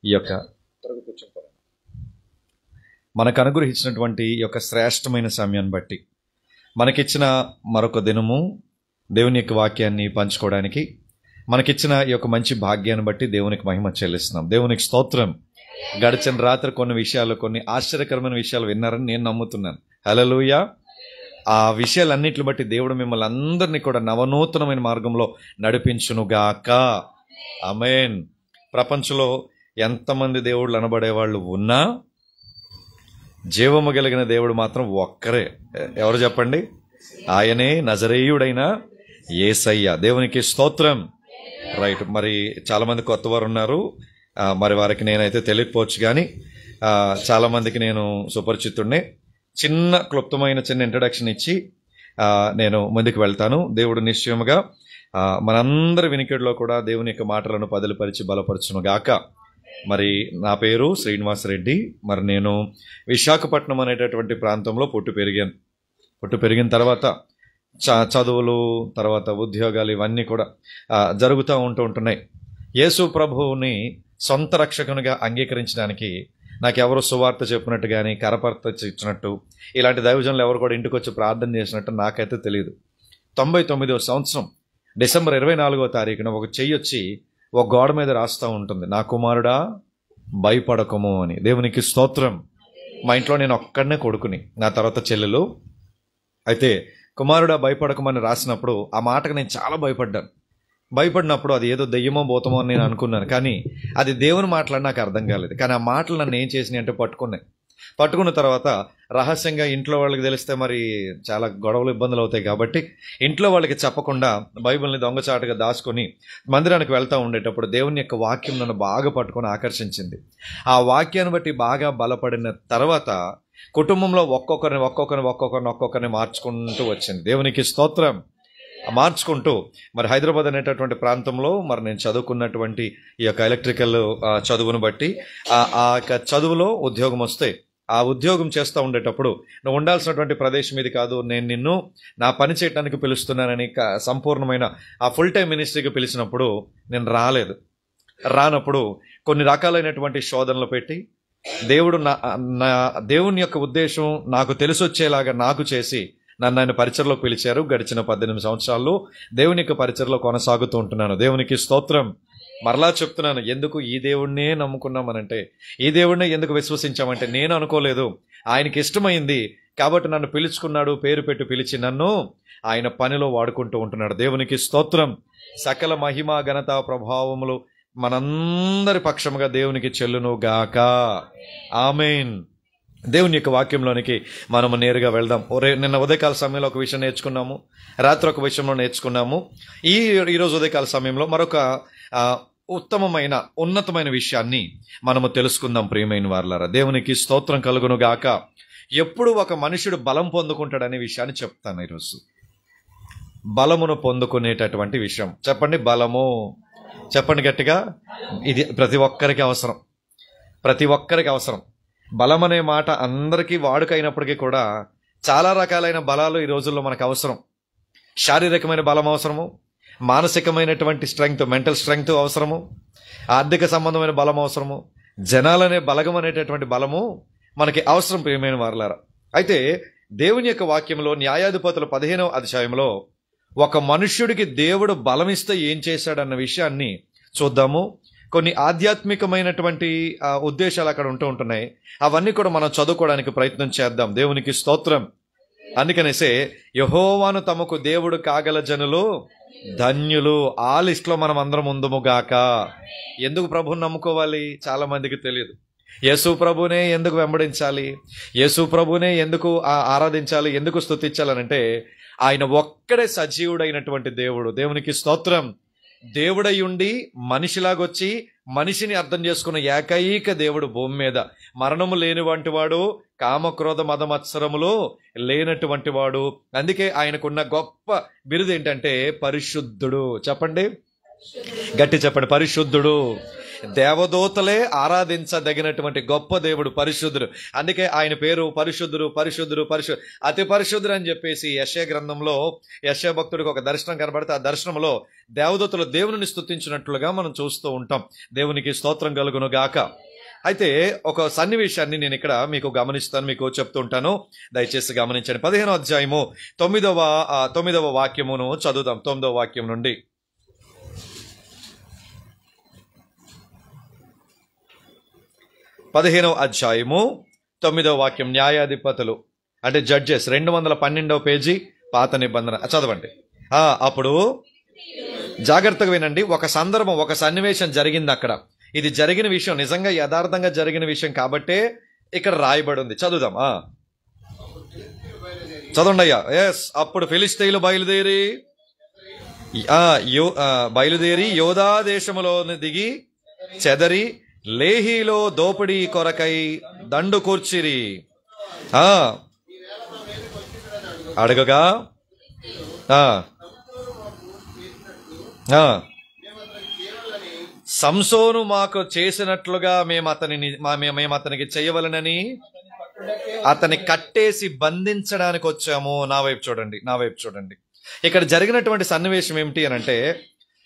ఈ యొక్క మనకు అనుగ్రహించినటువంటి ఈ యొక్క శ్రేష్టమైన సమయాన్ని బట్టి మనకిచ్చిన మరొక దినము దేవుని యొక్క వాక్యాన్ని పంచుకోవడానికి మనకిచ్చిన ఈ యొక్క మంచి భాగ్యాన్ని బట్టి దేవునికి మహిమ చెల్లిస్తున్నాం. దేవునికి స్తోత్రం. గడిచిన రాత్రి కొన్ని ఆశ్చర్యకరమైన విషయాలు విన్నారని నేను నమ్ముతున్నాను. హల్లెలూయా. ఆ విషయాలన్నిటిని బట్టి దేవుడు మిమ్మల్ని అందరినీ కూడా నవనూతనమైన మార్గంలో నడిపించునుగాక. ఆమేన్. ప్రపంచంలో ఎంతమంది దేవుళ్ళు అనబడేవాళ్ళు ఉన్నా జీవము కలిగిన దేవుడు మాత్రం ఒక్కరే. ఎవరు చెప్పండి? ఆయనే నజరేయుడైన యేసయ్య. దేవునికి స్తోత్రం. రైట్. మరి చాలామంది కొత్త వారు ఉన్నారు. మరి వారికి నేనైతే తెలియకపోవచ్చు, కానీ చాలామందికి నేను సుపరిచితుడినే. క్లుప్తమైన ఇంట్రడక్షన్ ఇచ్చి నేను ముందుకు వెళ్తాను. దేవుడు నిశ్చయముగా మనందరి వినికిడిలో కూడా దేవుని యొక్క మాటలను పదిలిపరిచి బలపరచును గాక. మరి నా పేరు శ్రీనివాస్ రెడ్డి. మరి నేను విశాఖపట్నం అనేటటువంటి ప్రాంతంలో పుట్టి పెరిగిన తర్వాత చదువులు, తర్వాత ఉద్యోగాలు, ఇవన్నీ కూడా జరుగుతూ ఉంటున్నాయి. యేసు ప్రభువుని సొంత రక్షకునిగా అంగీకరించడానికి నాకు ఎవరు సువార్త చెప్పినట్టు కానీ, కరపర్త ఇచ్చినట్టు, ఇలాంటి దైవజనులు ఎవరు కూడా ఇంటికి వచ్చి ప్రార్థన చేసినట్టు నాకైతే తెలియదు. 99వ సంవత్సరం డిసెంబర్ 24వ తారీఖున ఒక చెయ్యి వచ్చి ఒక గోడ మీద రాస్తూ ఉంటుంది, నా కుమారుడా భయపడకము అని. దేవునికి స్తోత్రం. మా ఇంట్లో నేను ఒక్కడనే కొడుకుని, నా తర్వాత చెల్లెలు. అయితే కుమారుడా భయపడకమని రాసినప్పుడు ఆ మాటకు నేను చాలా భయపడినప్పుడు అది ఏదో దెయ్యమో భూతమో అని నేను అనుకున్నాను, కానీ అది దేవుని మాటలని నాకు అర్థం కాలేదు. కానీ ఆ మాటలు నన్ను ఏం చేసినాయి అంటే పట్టుకున్న తర్వాత రహస్యంగా ఇంట్లో వాళ్ళకి తెలిస్తే మరి చాలా గొడవలు, ఇబ్బందులు అవుతాయి. కాబట్టి ఇంట్లో వాళ్ళకి చెప్పకుండా బైబిల్ని దొంగచాటుగా దాచుకొని మందిరానికి వెళ్తూ ఉండేటప్పుడు దేవుని యొక్క వాక్యం నన్ను బాగా పట్టుకొని ఆకర్షించింది. ఆ వాక్యాన్ని బట్టి బాగా బలపడిన తర్వాత కుటుంబంలో ఒక్కొక్కరిని మార్చుకుంటూ వచ్చింది. దేవునికి స్తోత్రం. మార్చుకుంటూ మరి హైదరాబాద్ అనేటటువంటి ప్రాంతంలో మరి నేను చదువుకున్నటువంటి ఈ యొక్క ఎలక్ట్రికల్ చదువును బట్టి ఆ యొక్క చదువులో ఉద్యోగం వస్తే, ఆ ఉద్యోగం చేస్తూ ఉండేటప్పుడు నువ్వు ఉండాల్సినటువంటి ప్రదేశం ఇది కాదు, నేను నిన్ను నా పని చేయడానికి పిలుస్తున్నానని సంపూర్ణమైన ఆ ఫుల్ టైం మినిస్ట్రీకి పిలిచినప్పుడు నేను రానప్పుడు కొన్ని రకాలైనటువంటి శోధనలు పెట్టి దేవుని యొక్క ఉద్దేశం నాకు తెలిసొచ్చేలాగా నాకు చేసి నన్ను ఆయన పరిచయలోకి పిలిచారు. గడిచిన 18 సంవత్సరాల్లో దేవుని యొక్క పరిచయలో కొనసాగుతూ ఉంటున్నాను. దేవునికి స్తోత్రం. మరలా చెప్తున్నాను, ఎందుకు ఈ దేవుణ్ణే నమ్ముకున్నామనంటే, ఈ దేవుణ్ణే ఎందుకు విశ్వసించామంటే, నేను అనుకోలేదు, ఆయనకి ఇష్టమైంది కాబట్టి నన్ను పిలుచుకున్నాడు, పేరు పెట్టి పిలిచి నన్ను ఆయన పనిలో వాడుకుంటూ ఉంటున్నాడు. దేవునికి స్తోత్రం. సకల మహిమ, ఘనత, ప్రభావములు మనందరి పక్షముగా దేవునికి చెల్లును గాక. ఆమేన్. దేవుని యొక్క వాక్యంలోనికి మనము నేరుగా వెళ్దాం. నిన్న ఉదయకాల సమయంలో ఒక విషయం నేర్చుకున్నాము, రాత్రి ఒక విషయంలో నేర్చుకున్నాము. ఈరోజు ఉదయకాల సమయంలో మరొక ఉన్నతమైన విషయాన్ని మనము తెలుసుకుందాం. ప్రియమైన వారలారా, దేవునికి స్తోత్రం కలుగును గాక. ఎప్పుడు ఒక మనుషుడు బలం పొందుకుంటాడనే విషయాన్ని చెప్తాను ఈరోజు. బలమును పొందుకునేటటువంటి విషయం. చెప్పండి, బలము. చెప్పండి గట్టిగా. ఇది ప్రతి ఒక్కరికి అవసరం. బలం అనే మాట అందరికీ వాడుకైనప్పటికీ కూడా చాలా రకాలైన బలాలు ఈ రోజుల్లో మనకు అవసరం. శారీరకమైన బలం అవసరము, మానసికమైనటువంటి స్ట్రెంగ్త్, మెంటల్ స్ట్రెంగ్త్ అవసరము, ఆర్థిక సంబంధమైన బలం అవసరము, జనాలనే బలగం అనేటటువంటి బలము మనకి అవసరం. ప్రియమైన వారలారా, అయితే దేవుని యొక్క వాక్యంలో న్యాయాధిపతుల 15వ అధ్యాయంలో ఒక మనుష్యుడికి దేవుడు బలమిస్తే ఏం చేశాడన్న విషయాన్ని చూద్దాము. కొన్ని ఆధ్యాత్మికమైనటువంటి ఉద్దేశాలు అక్కడ ఉంటున్నాయి. అవన్నీ కూడా మనం చదువుకోవడానికి ప్రయత్నం చేద్దాం. దేవునికి స్తోత్రం. అందుకనేసే యెహోవాను తమకు దేవుడు కాగల జనులు ధన్యులు. ఆ లిస్టులో మనం అందరం ఉందుముగాక. ఎందుకు ప్రభువుని నమ్ముకోవాలి? చాలా మందికి తెలియదు. యేసు ప్రభునే ఎందుకు వెంబడించాలి, యేసు ప్రభునే ఎందుకు ఆరాధించాలి, ఎందుకు స్తుతించాలనంటే ఆయన ఒక్కడే సజీవుడైనటువంటి దేవుడు. దేవునికి స్తోత్రం. దేవుడై ఉండి మనిషిలాగొచ్చి మనిషిని అర్థం చేసుకున్న ఏకైక దేవుడు భూమి మీద. మరణము లేనివంటి వాడు, కామక్రోధ మదమత్సరములు లేనటువంటి వాడు. అందుకే ఆయనకున్న గొప్ప బిరుదు ఏంటంటే పరిశుద్ధుడు. చెప్పండి, గట్టి చెప్పండి, పరిశుద్ధుడు. దేవదూతలే ఆరాధించదగినటువంటి గొప్ప దేవుడు, పరిశుద్ధుడు. అందుకే ఆయన పేరు పరిశుద్ధుడు, పరిశుద్ధుడు, అతి పరిశుద్ధుడు అని చెప్పేసి యెషయా గ్రంథంలో యెషయా భక్తుడికి ఒక దర్శనం కనబడితే ఆ దర్శనంలో దేవదూతలు దేవుని స్తుతించినట్లుగా మనం చూస్తూ ఉంటాం. దేవునికి స్తోత్రం కలుగును గాక. అయితే ఒక సన్నివేశాన్ని నేను ఇక్కడ మీకు గమనిస్తాను, మీకు చెప్తూ ఉంటాను, దయచేసి గమనించండి. 15వ అధ్యాయము 9వ వాక్యమును చదువుదాం. 9వ వాక్యం నుండి 15వ అధ్యాయము 9వ వాక్యం. న్యాయాధిపతులు అంటే జడ్జెస్, 212వ పేజీ, పాత నిబంధన. చదవండి. అప్పుడు జాగ్రత్తగా వినండి. ఒక సందర్భం, ఒక సన్నివేశం జరిగింది అక్కడ. ఇది జరిగిన విషయం, నిజంగా యథార్థంగా జరిగిన విషయం కాబట్టే ఇక్కడ రాయబడి ఉంది. చదువుదాం. చదవండి అయ్యా. ఎస్. అప్పుడు ఫిలిష్తీయులు బయలుదేరి యోధా దేశములో దిగి చెదరి లేహీలో దోపిడీ కొరకై దండు కూర్చిరి. అడగగా సంసోను మాకు చేసినట్లుగా మేము అతనికి చేయవలనని అతన్ని కట్టేసి బంధించడానికి వచ్చాము. నా వైపు చూడండి. ఇక్కడ జరిగినటువంటి సన్నివేశం ఏమిటి అని అంటే,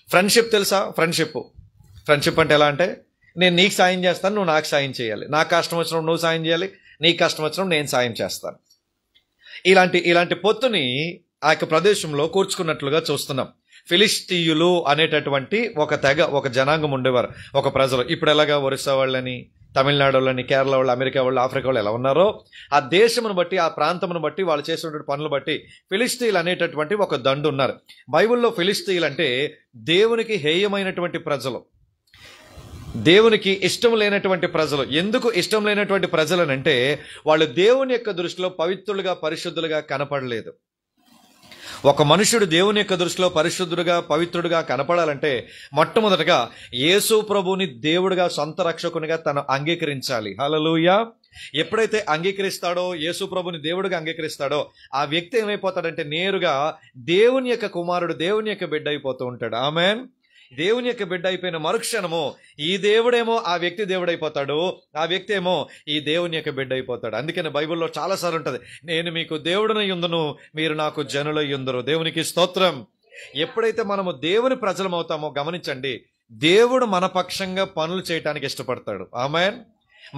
ఫ్రెండ్షిప్ తెలుసా? ఫ్రెండ్షిప్ అంటే ఎలా అంటే, నేను నీకు సాయం చేస్తాను, నువ్వు నాకు సాయం చేయాలి. నాకు కష్టం వచ్చినప్పుడు నువ్వు సాయం చేయాలి, నీకు కష్టం వచ్చినప్పుడు నేను సాయం చేస్తాను. ఇలాంటి పొత్తుని ఆ యొక్క ప్రదేశంలో కూర్చుకున్నట్లుగా చూస్తున్నాం. ఫిలిష్తీయులు అనేటటువంటి ఒక తెగ, ఒక జనాంగం ఉండేవారు, ఒక ప్రజలు. ఇప్పుడు ఎలాగా ఒరిస్సా వాళ్ళని, తమిళనాడు వాళ్ళని, కేరళ వాళ్ళు, అమెరికా వాళ్ళు, ఆఫ్రికా వాళ్ళు ఎలా ఉన్నారో, ఆ దేశమును బట్టి, ఆ ప్రాంతమును బట్టి, వాళ్ళు చేసినటువంటి పనులు బట్టి ఫిలిష్తీయులు అనేటటువంటి ఒక దండు ఉన్నారు. బైబిల్లో ఫిలిష్తీయులు అంటే దేవునికి హేయమైనటువంటి ప్రజలు, దేవునికి ఇష్టం లేనటువంటి ప్రజలు. ఎందుకు ఇష్టం లేనటువంటి ప్రజలు అంటే, వాళ్ళు దేవుని యొక్క దృష్టిలో పవిత్రులుగా, పరిశుద్ధులుగా కనపడలేదు. ఒక మనుషుడు దేవుని యొక్క దృష్టిలో పరిశుద్ధుడుగా, పవిత్రుడుగా కనపడాలంటే మొట్టమొదటగా యేసు ప్రభుని దేవుడిగా, సొంత రక్షకునిగా తను అంగీకరించాలి. హల్లెలూయా. ఎప్పుడైతే అంగీకరిస్తాడో, యేసు ప్రభుని దేవుడిగా అంగీకరిస్తాడో, ఆ వ్యక్తి ఏమైపోతాడంటే నేరుగా దేవుని యొక్క కుమారుడు, దేవుని యొక్క బిడ్డ అయిపోతూ ఉంటాడు. ఆమేన్. దేవుని యొక్క బిడ్డ అయిపోయిన మరుక్షణము ఈ దేవుడేమో ఆ వ్యక్తి దేవుడైపోతాడు, ఆ వ్యక్తి ఏమో ఈ దేవుని యొక్క బిడ్డ అయిపోతాడు. అందుకని బైబిల్లో చాలాసార్లు ఉంటుంది, నేను మీకు దేవుడినై యుందును, మీరు నాకు జనులై యుందురు. దేవునికి స్తోత్రం. ఎప్పుడైతే మనము దేవుని ప్రజలం అవుతామో గమనించండి, దేవుడు మన పక్షంగా పనులు చేయడానికి ఇష్టపడతాడు. ఆమేన్.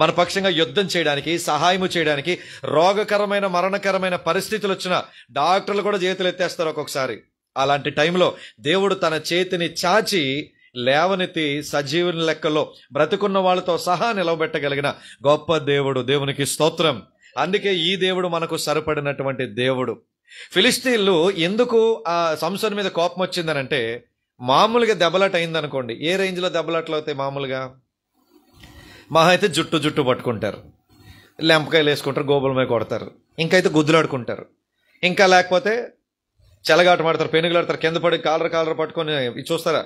మన పక్షంగా యుద్ధం చేయడానికి, సహాయము చేయడానికి, రోగకరమైన, మరణకరమైన పరిస్థితులు వచ్చిన డాక్టర్లు కూడా చేతులు ఎత్తేస్తారు ఒక్కొక్కసారి. అలాంటి టైంలో దేవుడు తన చేతిని చాచి లేవనెత్తి సజీవుని లెక్కలో బ్రతుకున్న వాళ్ళతో సహా నిలవబెట్టగలిగిన గొప్ప దేవుడు. దేవునికి స్తోత్రం. అందుకే ఈ దేవుడు మనకు సరిపడినటువంటి దేవుడు. ఫిలిష్తీన్లు ఎందుకు ఆ సంసోను మీద కోపం వచ్చిందనంటే, మామూలుగా దెబ్బలాట అయిందనుకోండి, ఏ రేంజ్లో దెబ్బలాటలు అవుతాయి మామూలుగా? మహా అయితే జుట్టు పట్టుకుంటారు, లెంపకాయలు వేసుకుంటారు, గోబుల మీద కొడతారు, ఇంకైతే గుద్దులాడుకుంటారు, ఇంకా లేకపోతే చెలగాట మాడతారు, పెనుగులాడతారు, కింద పడి కాలర పట్టుకొని చూస్తారా,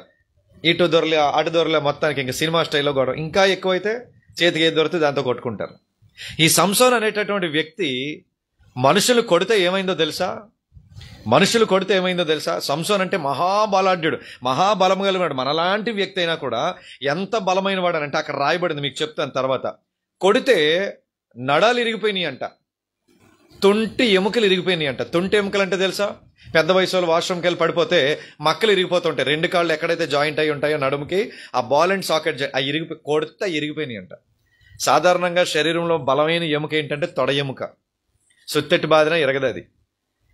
ఇటు దొరలే అటు దొరలే, మొత్తానికి ఇంకా సినిమా స్టైల్లో గొడవ. ఇంకా ఎక్కువైతే చేతికి ఏది దొరికితే దాంతో కొట్టుకుంటారు. ఈ సంసోను అనేటటువంటి వ్యక్తి మనుషులు కొడితే ఏమైందో తెలుసా? సంసోను అంటే మహాబలాఢ్యుడు, మహాబలం కలిగినాడు. మనలాంటి వ్యక్తి అయినా కూడా ఎంత బలమైన వాడు అంటే అక్కడ రాయబడింది, మీకు చెప్తాను తర్వాత. కొడితే నడాలు ఇరిగిపోయినాయి అంట, తుంటి ఎముకలు ఇరిగిపోయినాయి అంట. తుంటి ఎముకలు అంటే తెలుసా? పెద్ద వయసులో వాష్రూమ్కి వెళ్ళి పడిపోతే మక్కలు ఇరిగిపోతుంటాయి. 2 కాళ్ళు ఎక్కడైతే జాయింట్ అయి ఉంటాయో నడుముకి, ఆ బాల్ అండ్ సాకెట్ కొడితే ఇరిగిపోయినాయి అంట. సాధారణంగా శరీరంలో బలమైన ఎముక ఏంటంటే తొడ ఎముక. సుత్తెట్టి బాధిన ఇరగదు. అది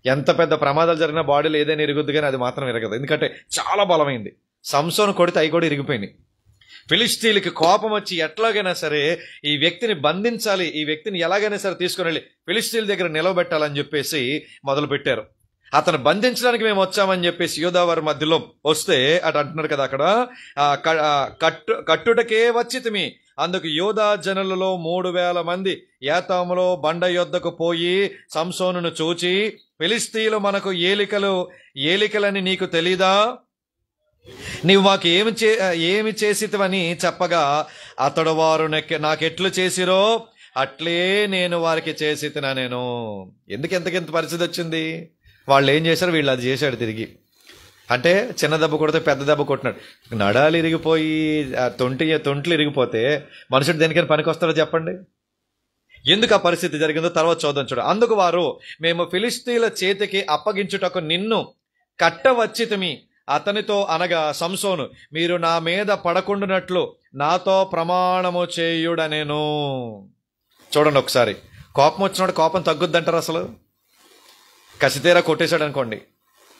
ఎంత పెద్ద ప్రమాదాలు జరిగినా బాడీలో ఏదైనా ఇరుగుద్ది, కానీ అది మాత్రం ఇరగదు, ఎందుకంటే చాలా బలమైంది. సంసోను కొడితే అవి కూడా ఇరిగిపోయినాయి. ఫిలిష్తీయులకి కోపం వచ్చి ఎట్లాగైనా సరే ఈ వ్యక్తిని బంధించాలి, ఈ వ్యక్తిని ఎలాగైనా సరే తీసుకుని వెళ్ళి ఫిలిష్తీయుల దగ్గర నిలవబెట్టాలని చెప్పేసి మొదలు పెట్టారు. అతను బంధించడానికి మేము వచ్చామని చెప్పేసి యోధావారి మధ్యలో వస్తే అటు అంటున్నారు కదా, అక్కడ కట్టుటకే వచ్చితిమి. అందుకు యోధా జనులలో 3,000 మంది ఏతాములో బండ యొద్దకు పోయి సంసోనును చూచి, ఫిలిష్తీయులు మనకు ఏలికలని నీకు తెలీదా? నీవు మాకు ఏమి చేసితివని చెప్పగా, అతడు వారు నాకెట్లు చేసిరో అట్లే నేను వారికి చేసితినా నేను. ఎందుకు ఎంతకెంత పరిస్థితి వచ్చింది? వాళ్ళు ఏం చేశారు, వీళ్ళు అది చేశాడు తిరిగి. అంటే చిన్న దెబ్బ కొడితే పెద్ద దెబ్బ కొట్టినాడు. నడాలు ఇరిగిపోయి తొంట్లు ఇరిగిపోతే మనుషుడు దేనికైనా పనికి వస్తాడో చెప్పండి? ఎందుకు ఆ పరిస్థితి జరిగిందో తర్వాత చూద్దాం. చూడ, అందుకు వారు, మేము ఫిలిష్తీయుల చేతికి అప్పగించుటకు నిన్ను కట్టవచ్చితిమి. అతనితో అనగా సంసోను, మీరు నా మీద పడకుండానట్లు నాతో ప్రమాణము చేయుడనెను. చూడండి ఒకసారి, కోపం వచ్చినప్పుడు కోపం తగ్గుద్దంటారు అసలు? కసితీరా కొట్టేశాడు అనుకోండి,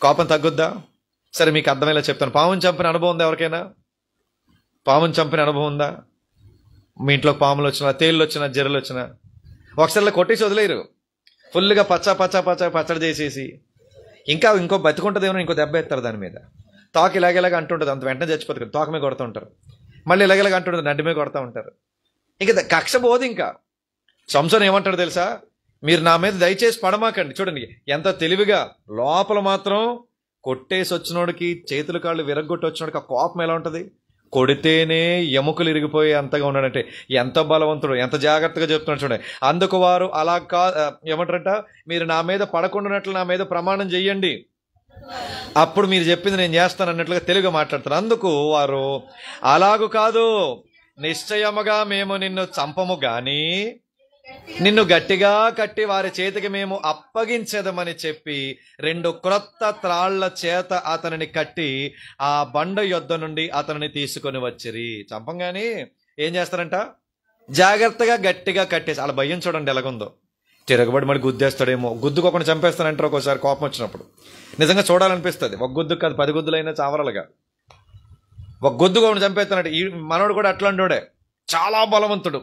కోపం తగ్గుద్దా? సరే మీకు అర్థమయ్యేలా చెప్తాను. పాముని చంపిన అనుభవం ఉందా ఎవరికైనా? పాముని చంపిన అనుభవం ఉందా? మీ ఇంట్లో పాములు వచ్చినా, తేళ్ళు వచ్చినా, జర్రలు వచ్చినా ఒకసారి కొట్టేసి వదిలేరు. ఫుల్గా పచ్చడి చేసేసి ఇంకో బతికుంటుందేమో ఇంకో దెబ్బ ఎత్తారు దాని మీద. తోక ఇలాగేలాగా అంటుంటుంది, అంత వెంటనే చచ్చిపోతుంది. తోక మీద కొడుతూ ఉంటారు, మళ్ళీ ఇలాగేలాగా అంటుంటుంది, నడ్డి మీద కొడుతూ ఉంటారు. ఇంకా కక్ష పోదు. ఇంకా సంసోను ఏమంటాడు తెలుసా? మీరు నా మీద దయచేసి పడమాకండి. చూడండి ఎంత తెలివిగా, లోపల మాత్రం కొట్టేసి వచ్చినోడికి, చేతులు కాళ్ళు విరగొట్టి వచ్చినోడికి ఆ కోపం ఎలా ఉంటుంది? కొడితేనే ఎముకలు ఇరిగిపోయి అంతగా ఉన్నాడంటే ఎంత బలవంతుడు, ఎంత జాగ్రత్తగా చెప్తున్నాడు చూడండి. అందుకు వారు అలా ఏమంటారంట, మీరు నా మీద పడకుండానట్లు నా మీద ప్రమాణం చెయ్యండి, అప్పుడు మీరు చెప్పింది నేను చేస్తాను అన్నట్లుగా తెలుగుగా మాట్లాడతారు. అందుకు వారు, అలాగు కాదు, నిశ్చయముగా మేము నిన్ను చంపము గాని నిన్ను గట్టిగా కట్టి వారి చేతికి మేము అప్పగించేదమని చెప్పి 2 క్రొత్త త్రాళ్ల చేత అతనిని కట్టి ఆ బండ యొద్ద నుండి అతనిని తీసుకొని వచ్చిరి. చంపంగాని ఏం చేస్తారంట? జాగ్రత్తగా గట్టిగా కట్టేసి, అలా భయం చూడండి ఎలాగుందో. తిరగబడి మళ్ళీ గుద్దేస్తాడేమో, గుద్దుకోకుండా చంపేస్తానంటారు ఒక్కోసారి కోపం వచ్చినప్పుడు. నిజంగా చూడాలనిపిస్తుంది. ఒక గుద్దు కాదు, 10 గుద్దులైనా చావరాలుగా. ఒక గుద్దుకోకుండా చంపేస్తానంటే ఈ మనోడు కూడా అట్లాంటోడే, చాలా బలవంతుడు.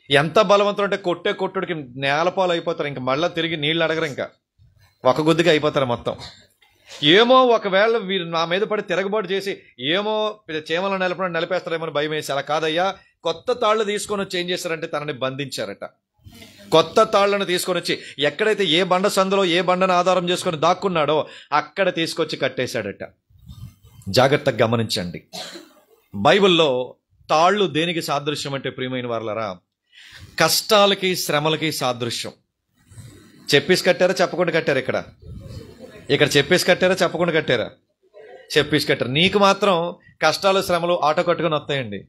ఎంత బలవంతుడు అంటే కొట్టుడికి నేలపాలు అయిపోతారు. ఇంకా మళ్ళీ తిరిగి నీళ్ళు అడగరు, ఇంకా ఒక గుద్దుకి అయిపోతారు మొత్తం. ఏమో ఒకవేళ వీరు నా మీద పడి తిరగబాటు చేసి ఏమో చీమలో నిలిపేస్తారేమో భయం వేసి, అలా కాదయ్యా, కొత్త తాళ్ళు తీసుకొని వచ్చి ఏం చేశారంటే తనని బంధించారట. కొత్త తాళ్లను తీసుకొని వచ్చి ఎక్కడైతే ఏ బండ సందులో ఏ బండను ఆధారం చేసుకొని దాక్కున్నాడో అక్కడ తీసుకొచ్చి కట్టేశాడట. జాగ్రత్తగా గమనించండి. బైబిల్లో తాళ్ళు దేనికి సాదృశ్యం అంటే ప్రియమైన వారలారా, కష్టాలకి శ్రమలకి సాదృశ్యం. చెప్పేసి కట్టారా చెప్పకుండా కట్టారు? ఇక్కడ చెప్పేసి కట్టారా చెప్పకుండా కట్టారా? చెప్పేసి కట్టారు. నీకు మాత్రం కష్టాలు శ్రమలు ఆటో కట్టుకొని వస్తాయండి.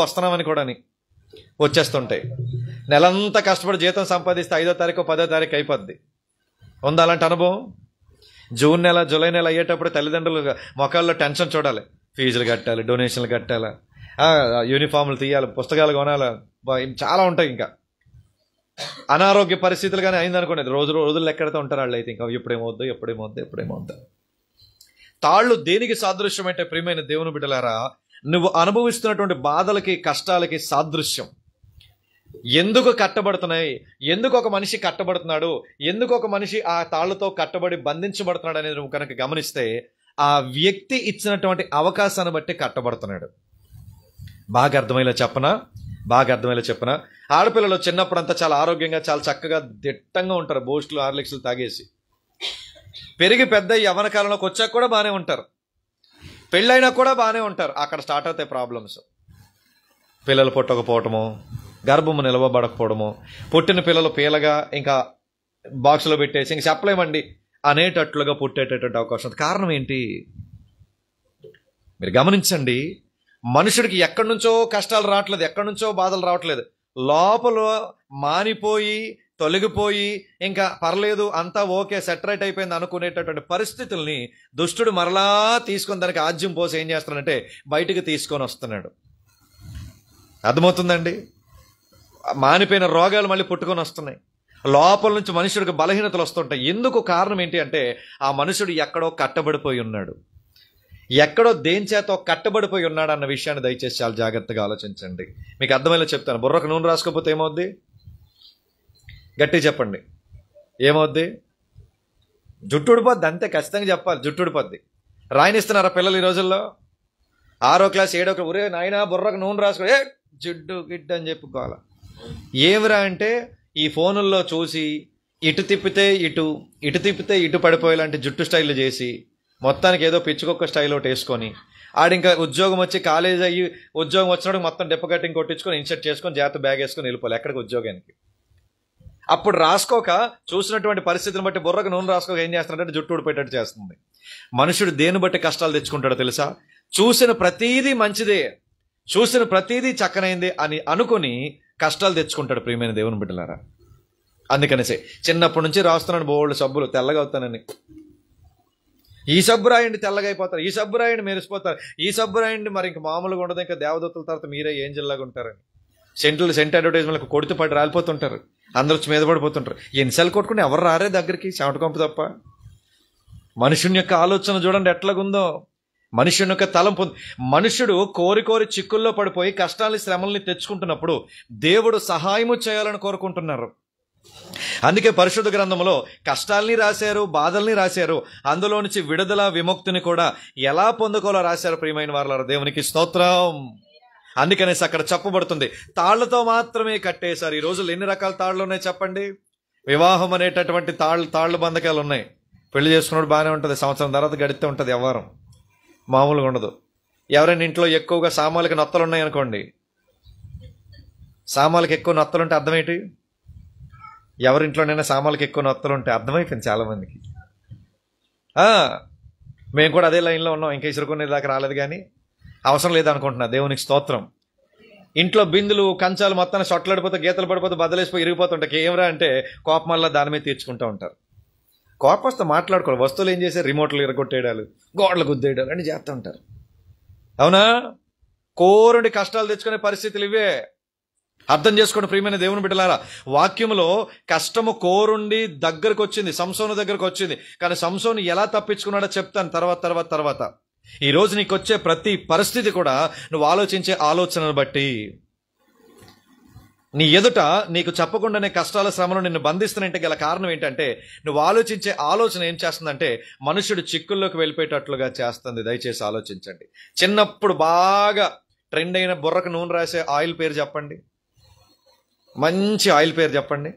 వస్తున్నామని కూడా వచ్చేస్తుంటాయి. నెలంతా కష్టపడి జీతం సంపాదిస్తే 5వ తారీఖు 10వ తారీఖు అయిపోద్ది. ఉందా అలాంటి అనుభవం? జూన్ నెల జూలై నెల అయ్యేటప్పుడు తల్లిదండ్రులు మొక్కల్లో టెన్షన్ చూడాలి. ఫీజులు కట్టాలి, డొనేషన్లు కట్టాలా, యూనిఫామ్లు తీయాలి, పుస్తకాలు కొనాలి, చాలా ఉంటాయి. ఇంకా అనారోగ్య పరిస్థితులు కానీ అయిందనుకోండి, రోజులు ఎక్కడితే ఉంటారు వాళ్ళు. అయితే ఇంకా ఎప్పుడేమవుద్దో. తాళ్ళు దేనికి సాదృశ్యం అంటే ప్రియమైన దేవుని బిడ్డలారా, నువ్వు అనుభవిస్తున్నటువంటి బాధలకి కష్టాలకి సాదృశ్యం. ఎందుకు కట్టబడుతున్నాయి, ఎందుకు ఒక మనిషి కట్టబడుతున్నాడు, ఎందుకు ఒక మనిషి ఆ తాళ్లతో కట్టబడి బంధించబడుతున్నాడు అనేది నువ్వు కనుక గమనిస్తే, ఆ వ్యక్తి ఇచ్చినటువంటి అవకాశాన్ని బట్టి కట్టబడుతున్నాడు. బాగా అర్థమయ్యేలా చెప్పనా? ఆడపిల్లలు చిన్నప్పుడంతా చాలా ఆరోగ్యంగా, చాలా చక్కగా దిట్టంగా ఉంటారు. బూస్టులు, హార్లిక్స్లు తాగేసి పెరిగి పెద్ద యవ్వన కాలంలోకి వచ్చాక కూడా బాగానే ఉంటారు. పెళ్ళైనా కూడా బాగానే ఉంటారు. అక్కడ స్టార్ట్ అవుతాయి ప్రాబ్లమ్స్. పిల్లలు పుట్టకపోవటము, గర్భము నిలవబడకపోవడము, పుట్టిన పిల్లలు పీలగా ఇంకా బాక్స్లో పెట్టేసి ఇంక చెప్పలేమండి అనేటట్లుగా పుట్టేటటువంటి అవకాశం. కారణం ఏంటి? మీరు గమనించండి. మనుషుడికి ఎక్కడి నుంచో కష్టాలు రావట్లేదు, ఎక్కడి నుంచో బాధలు రావట్లేదు. లోపల మానిపోయి తొలగిపోయి ఇంకా పర్లేదు, అంతా ఓకే, సెటరేట్ అయిపోయింది అనుకునేటటువంటి పరిస్థితుల్ని దుష్టుడు మరలా తీసుకొని దానికి ఆజ్యం పోసి ఏం చేస్తున్నాడంటే బయటికి తీసుకొని వస్తున్నాడు. అర్థమవుతుందండి? మానిపోయిన రోగాలు మళ్ళీ పుట్టుకొని వస్తున్నాయి. లోపల నుంచి మనుషుడికి బలహీనతలు వస్తుంటాయి. ఎందుకు? కారణం ఏంటి అంటే ఆ మనుషుడు ఎక్కడో కట్టబడిపోయి ఉన్నాడు, ఎక్కడో దేని చేతో కట్టబడిపోయి ఉన్నాడు అన్న విషయాన్ని దయచేసి చాలా జాగ్రత్తగా ఆలోచించండి. మీకు అర్థమయ్యేలా చెప్తాను. బుర్రకు నూనె రాసుకోకపోతే ఏమవుద్ది? గట్టి చెప్పండి, ఏమవుద్ది? జుట్టు ఊడిపోద్ది. అంతే, ఖచ్చితంగా చెప్పాలి, జుట్టు ఊడిపోద్ది. రాయనిస్తున్నారా పిల్లలు ఈ రోజుల్లో? 6వ క్లాస్ 7వ క్లాస్, ఒరే నాయనా బుర్రకు నూనె రాసుకో, జిడ్డు గిడ్డు అని చెప్పుకోవాలి. ఏమిరా అంటే ఈ ఫోనుల్లో చూసి ఇటు తిప్పితే ఇటు పడిపోయేలాంటి జుట్టు స్టైల్ చేసి మొత్తానికి ఏదో పిచ్చుకొక్క స్టైల్ ఒకటి వేసుకొని ఆడింకా ఉద్యోగం వచ్చి కాలేజ్ అయ్యి ఉద్యోగం వచ్చినప్పుడు మొత్తం డెప్ప కట్టింగ్ కొట్టించుకొని ఇన్సర్ట్ చేసుకొని జాగ్రత్త బ్యాగ్ వేసుకొని వెళ్ళిపోవాలి ఎక్కడికి, ఉద్యోగానికి. అప్పుడు రాసుకోక చూసినటువంటి పరిస్థితిని బట్టి బుర్రకు నూనె రాసుకోక ఏం చేస్తున్నాడంటే జుట్టు ఊడిపోయేటట్టు చేస్తుంది. మనుషుడు దేని బట్టి కష్టాలు తెచ్చుకుంటాడో తెలుసా? చూసిన ప్రతీదీ మంచిదే, చూసిన ప్రతీదీ చక్కనైంది అని అనుకుని కష్టాలు తెచ్చుకుంటాడు. ప్రియమైన దేవుని బిడ్డలారా, అందుకనేసే చిన్నప్పటి నుంచి రాస్తున్నాను బోల్డ్ సబ్బులు, తెల్లగా అవుతానని. ఈ సబ్బు రాయండి తెల్లగా అయిపోతారు, ఈ సబ్బు రాయండి మెరిసిపోతారు, ఈ సబ్బు రాయండి మరి ఇంక మామూలుగా ఉండదు, ఇంకా దేవదత్తుల తర్వాత మీరే ఏంజిల్లాగా ఉంటారని సెంట్ అడ్వర్టైజ్మెంట్లకు కొడుతూ పడి రాలిపోతుంటారు, అందరూ వచ్చి మీద పడిపోతుంటారు. ఎన్నిసార్లు కొట్టుకుని ఎవరు రారే దగ్గరికి, చెమట కొంపు తప్ప. మనుషుని యొక్క ఆలోచన చూడండి ఎట్లాగుందో, మనుషుని యొక్క తలంపు. మనుషుడు కోరి కోరి చిక్కుల్లో పడిపోయి కష్టాలని శ్రమల్ని తెచ్చుకుంటున్నప్పుడు దేవుడు సహాయము చేయాలని కోరుకుంటున్నారు. అందుకే పరిశుద్ధ గ్రంథంలో కష్టాల్ని రాశారు, బాధల్ని రాశారు, అందులో నుంచి విడుదల విముక్తిని కూడా ఎలా పొందుకోవాలో రాశారు. ప్రియమైన వారలారా, దేవునికి స్తోత్రం. అందుకనేసి అక్కడ చెప్పబడుతుంది, తాళ్లతో మాత్రమే కట్టేశారు. ఈ రోజుల్లో ఎన్ని రకాల తాళ్ళు ఉన్నాయి చెప్పండి? వివాహం అనేటటువంటి తాళ్ళు బంధకాలు ఉన్నాయి. పెళ్లి చేసుకున్నప్పుడు బాగానే ఉంటుంది, సంవత్సరం తర్వాత గడితే ఉంటుంది వ్యవహారం, మామూలుగా ఉండదు. ఎవరైనా ఇంట్లో ఎక్కువగా సామాన్లకి నొత్తలు ఉన్నాయనుకోండి, సామాన్లకి ఎక్కువ నొత్తలు ఉంటే అర్థం ఏంటి? ఎవరింట్లోనైనా సామాన్లకి ఎక్కువ నొత్తలు ఉంటే అర్థమైపోయింది చాలామందికి. మేము కూడా అదే లైన్లో ఉన్నాం, ఇంకా ఇసురుకునే దాకా రాలేదు, కానీ అవసరం లేదనుకుంటున్నా. దేవునికి స్తోత్రం. ఇంట్లో బిందులు కంచాలు మొత్తాన్ని సొట్టలాడిపోతే, గీతలు పడిపోతే, బద్దలేసిపోయి ఇరిగిపోతుంటాయి. ఏమరా అంటే కోపం వల్ల దాని మీద తీర్చుకుంటూ ఉంటారు. కోపం వస్తే మాట్లాడుకోవాలి. వస్తువులు ఏం చేసే రిమోట్లు ఇరగొట్టేయడాలు, గోడలు గుద్దేయడాలు అని చేస్తూ ఉంటారు. అవునా? కోరుండి కష్టాలు తెచ్చుకునే పరిస్థితులు ఇవే. అర్థం చేసుకోండి ప్రియమైన దేవుని బిడ్డలారా, వాక్యములో కష్టము కోరుండి దగ్గరకు వచ్చింది, సంసోను దగ్గరకు వచ్చింది. కానీ సంసోను ఎలా తప్పించుకున్నాడో చెప్తాను తర్వాత. ఈ రోజు నీకు వచ్చే ప్రతి పరిస్థితి కూడా నువ్వు ఆలోచించే ఆలోచనను బట్టి, నీ ఎదుట నీకు చెప్పకుండానే కష్టాల శ్రమను నిన్ను బంధిస్తున్నట్టు గల కారణం ఏంటంటే, నువ్వు ఆలోచించే ఆలోచన ఏం చేస్తుందంటే మనుషుడు చిక్కుల్లోకి వెళ్ళిపోయేటట్లుగా చేస్తుంది. దయచేసి ఆలోచించండి. చిన్నప్పుడు బాగా ట్రెండ్ అయిన బుర్రకు నూనె రాసే ఆయిల్ పేరు చెప్పండి, మంచి ఆయిల్ పేరు చెప్పండి.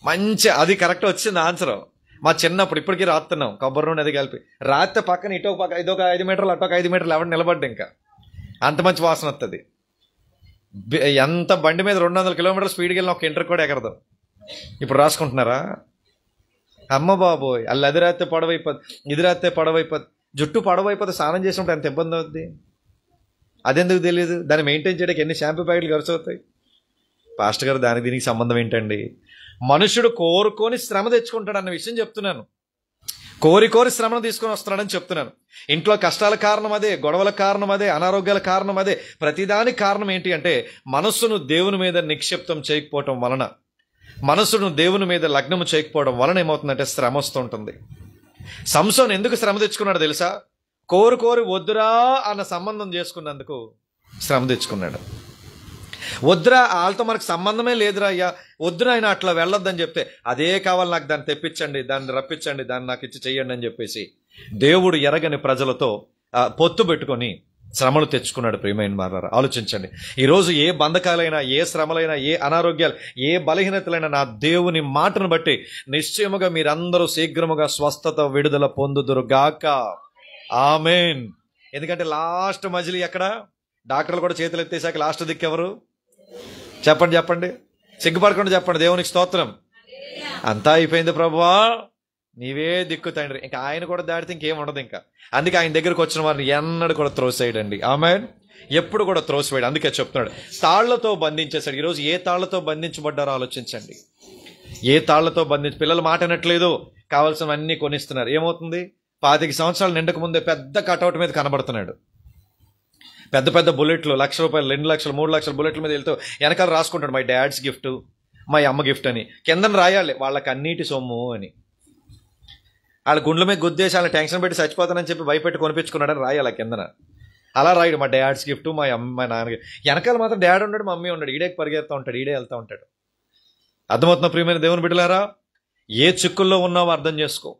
మంచి, అది కరెక్ట్ వచ్చింది ఆన్సర్. మా చిన్నప్పుడు, ఇప్పటికీ రాస్తున్నాం, కొబ్బరి నూనె అది కలిపి రాస్తే పక్కన ఇటో పక్క ఇదొక 5 మీటర్లు అటొక 5 మీటర్లు ఎవరు నిలబడ్డా ఇంకా అంత మంచి వాసన వస్తుంది. ఎంత బండి మీద 200 కిలోమీటర్ల స్పీడ్కి వెళ్ళిన ఒక ఇంటర్ కూడా ఎగరదు. ఇప్పుడు రాసుకుంటున్నారా? అమ్మ బాబోయ్, అల్లు అది రాస్తే పొడవైపోద్ది, ఇది రాస్తే పొడవైపోద్ది. జుట్టు పొడవైపోతే స్నానం చేసినప్పుడు ఎంత ఇబ్బంది అవుద్ది, అదెందుకు తెలియదు? దాన్ని మెయింటైన్ చేయడానికి ఎన్ని షాంపూ ప్యాకెట్లు ఖర్చు అవుతాయి. పాస్టర్ గారు, దానికి దీనికి సంబంధం ఏంటండి? మనుషుడు కోరుకొని శ్రమ తెచ్చుకుంటాడు అన్న విషయం చెప్తున్నాను. కోరి శ్రమను తీసుకొని వస్తున్నాడని చెప్తున్నాను. ఇంట్లో కష్టాల కారణం అదే, గొడవల కారణం అదే, అనారోగ్యాల కారణం అదే. ప్రతిదానికి కారణం ఏంటి అంటే మనస్సును దేవుని మీద నిక్షిప్తం చేయకపోవటం వలన, మనస్సును దేవుని మీద లగ్నము చేయకపోవడం వలన ఏమవుతుందంటే శ్రమ వస్తుంటుంది. సంసోను ఎందుకు శ్రమ తెచ్చుకున్నాడు తెలుసా? కోరి వద్దురా అన్న సంబంధం చేసుకున్నందుకు శ్రమ తెచ్చుకున్నాడు. వద్దురా, వాళ్ళతో మనకు సంబంధమే లేదురా అయ్యా, వద్దురా ఆయన అట్లా వెళ్ళొద్దని చెప్తే, అదే కావాలి నాకు, దాన్ని తెప్పించండి, దాన్ని రప్పించండి, దాన్ని నాకు ఇచ్చి చెయ్యండి అని చెప్పేసి దేవుడు ఎరగని ప్రజలతో పొత్తు పెట్టుకొని శ్రమలు తెచ్చుకున్నాడు. ప్రియమైన వారలారా, ఆలోచించండి. ఈరోజు ఏ బంధకాలైనా, ఏ శ్రమలైనా, ఏ అనారోగ్యాలు, ఏ బలహీనతలైనా నా దేవుని మాటను బట్టి నిశ్చయముగా మీరందరూ శీఘ్రముగా స్వస్థత, విడుదల పొందుదురు గాక. ఆమేన్. ఎందుకంటే లాస్ట్ మజిలీ ఎక్కడ? డాక్టర్లు కూడా చేతులు ఎత్తేసాక లాస్ట్ దిక్కు ఎవరు? చెప్పండి, సిగ్గుపడకుండా చెప్పండి. దేవునికి స్తోత్రం. అంతా అయిపోయింది ప్రభువా, నీవే దిక్కు తండ్రి. ఇంకా ఆయన కూడా దాటితే ఇంకేం ఉండదు ఇంకా. అందుకే ఆయన దగ్గరకు వచ్చిన వారిని ఎన్నడూ కూడా త్రోసేయడండి. ఆమేన్. ఎప్పుడు కూడా త్రోసివేయడు. అందుకే చెప్తున్నాడు, తాళ్లతో బంధించేశాడు. ఈరోజు ఏ తాళ్లతో బంధించబడ్డారో ఆలోచించండి. ఏ తాళ్లతో పిల్లలు మాట అనట్లేదు, కావాల్సినవన్నీ కొనిస్తున్నారు. ఏమవుతుంది? 25 సంవత్సరాలు నిండక ముందే పెద్ద కటౌట్ మీద కనబడుతున్నాడు. పెద్ద బుల్లెట్లు, ₹1,00,000, 2 లక్షలు, 3 లక్షల బుల్లెట్ల మీద వెళ్తూ వెనకాల రాసుకుంటాడు, మై డాడ్స్ గిఫ్ట్, మా అమ్మ గిఫ్ట్ అని. కిందన రాయాలి వాళ్ళకి అన్నిటి సొమ్ము అని. వాళ్ళ గుండ్ల మీద గుద్దేసి వాళ్ళని టెన్షన్ పెట్టి చచ్చిపోతానని చెప్పి భయపెట్టి కొనిపించుకున్నాడని రాయాలి కిందన. అలా రాయడు, మా డాడ్స్ గిఫ్ట్, మా అమ్మ, మా నాన్న. వెనకాల మాత్రం డాడ్ ఉన్నాడు, మమ్మీ ఉన్నాడు. ఈడే పరిగెడుతూ ఉంటాడు, ఈడే వెళ్తూ ఉంటాడు. అర్థమవుతున్న ప్రియమైన దేవుని బిడ్డలారా, ఏ చిక్కుల్లో ఉన్నావో అర్థం చేసుకో,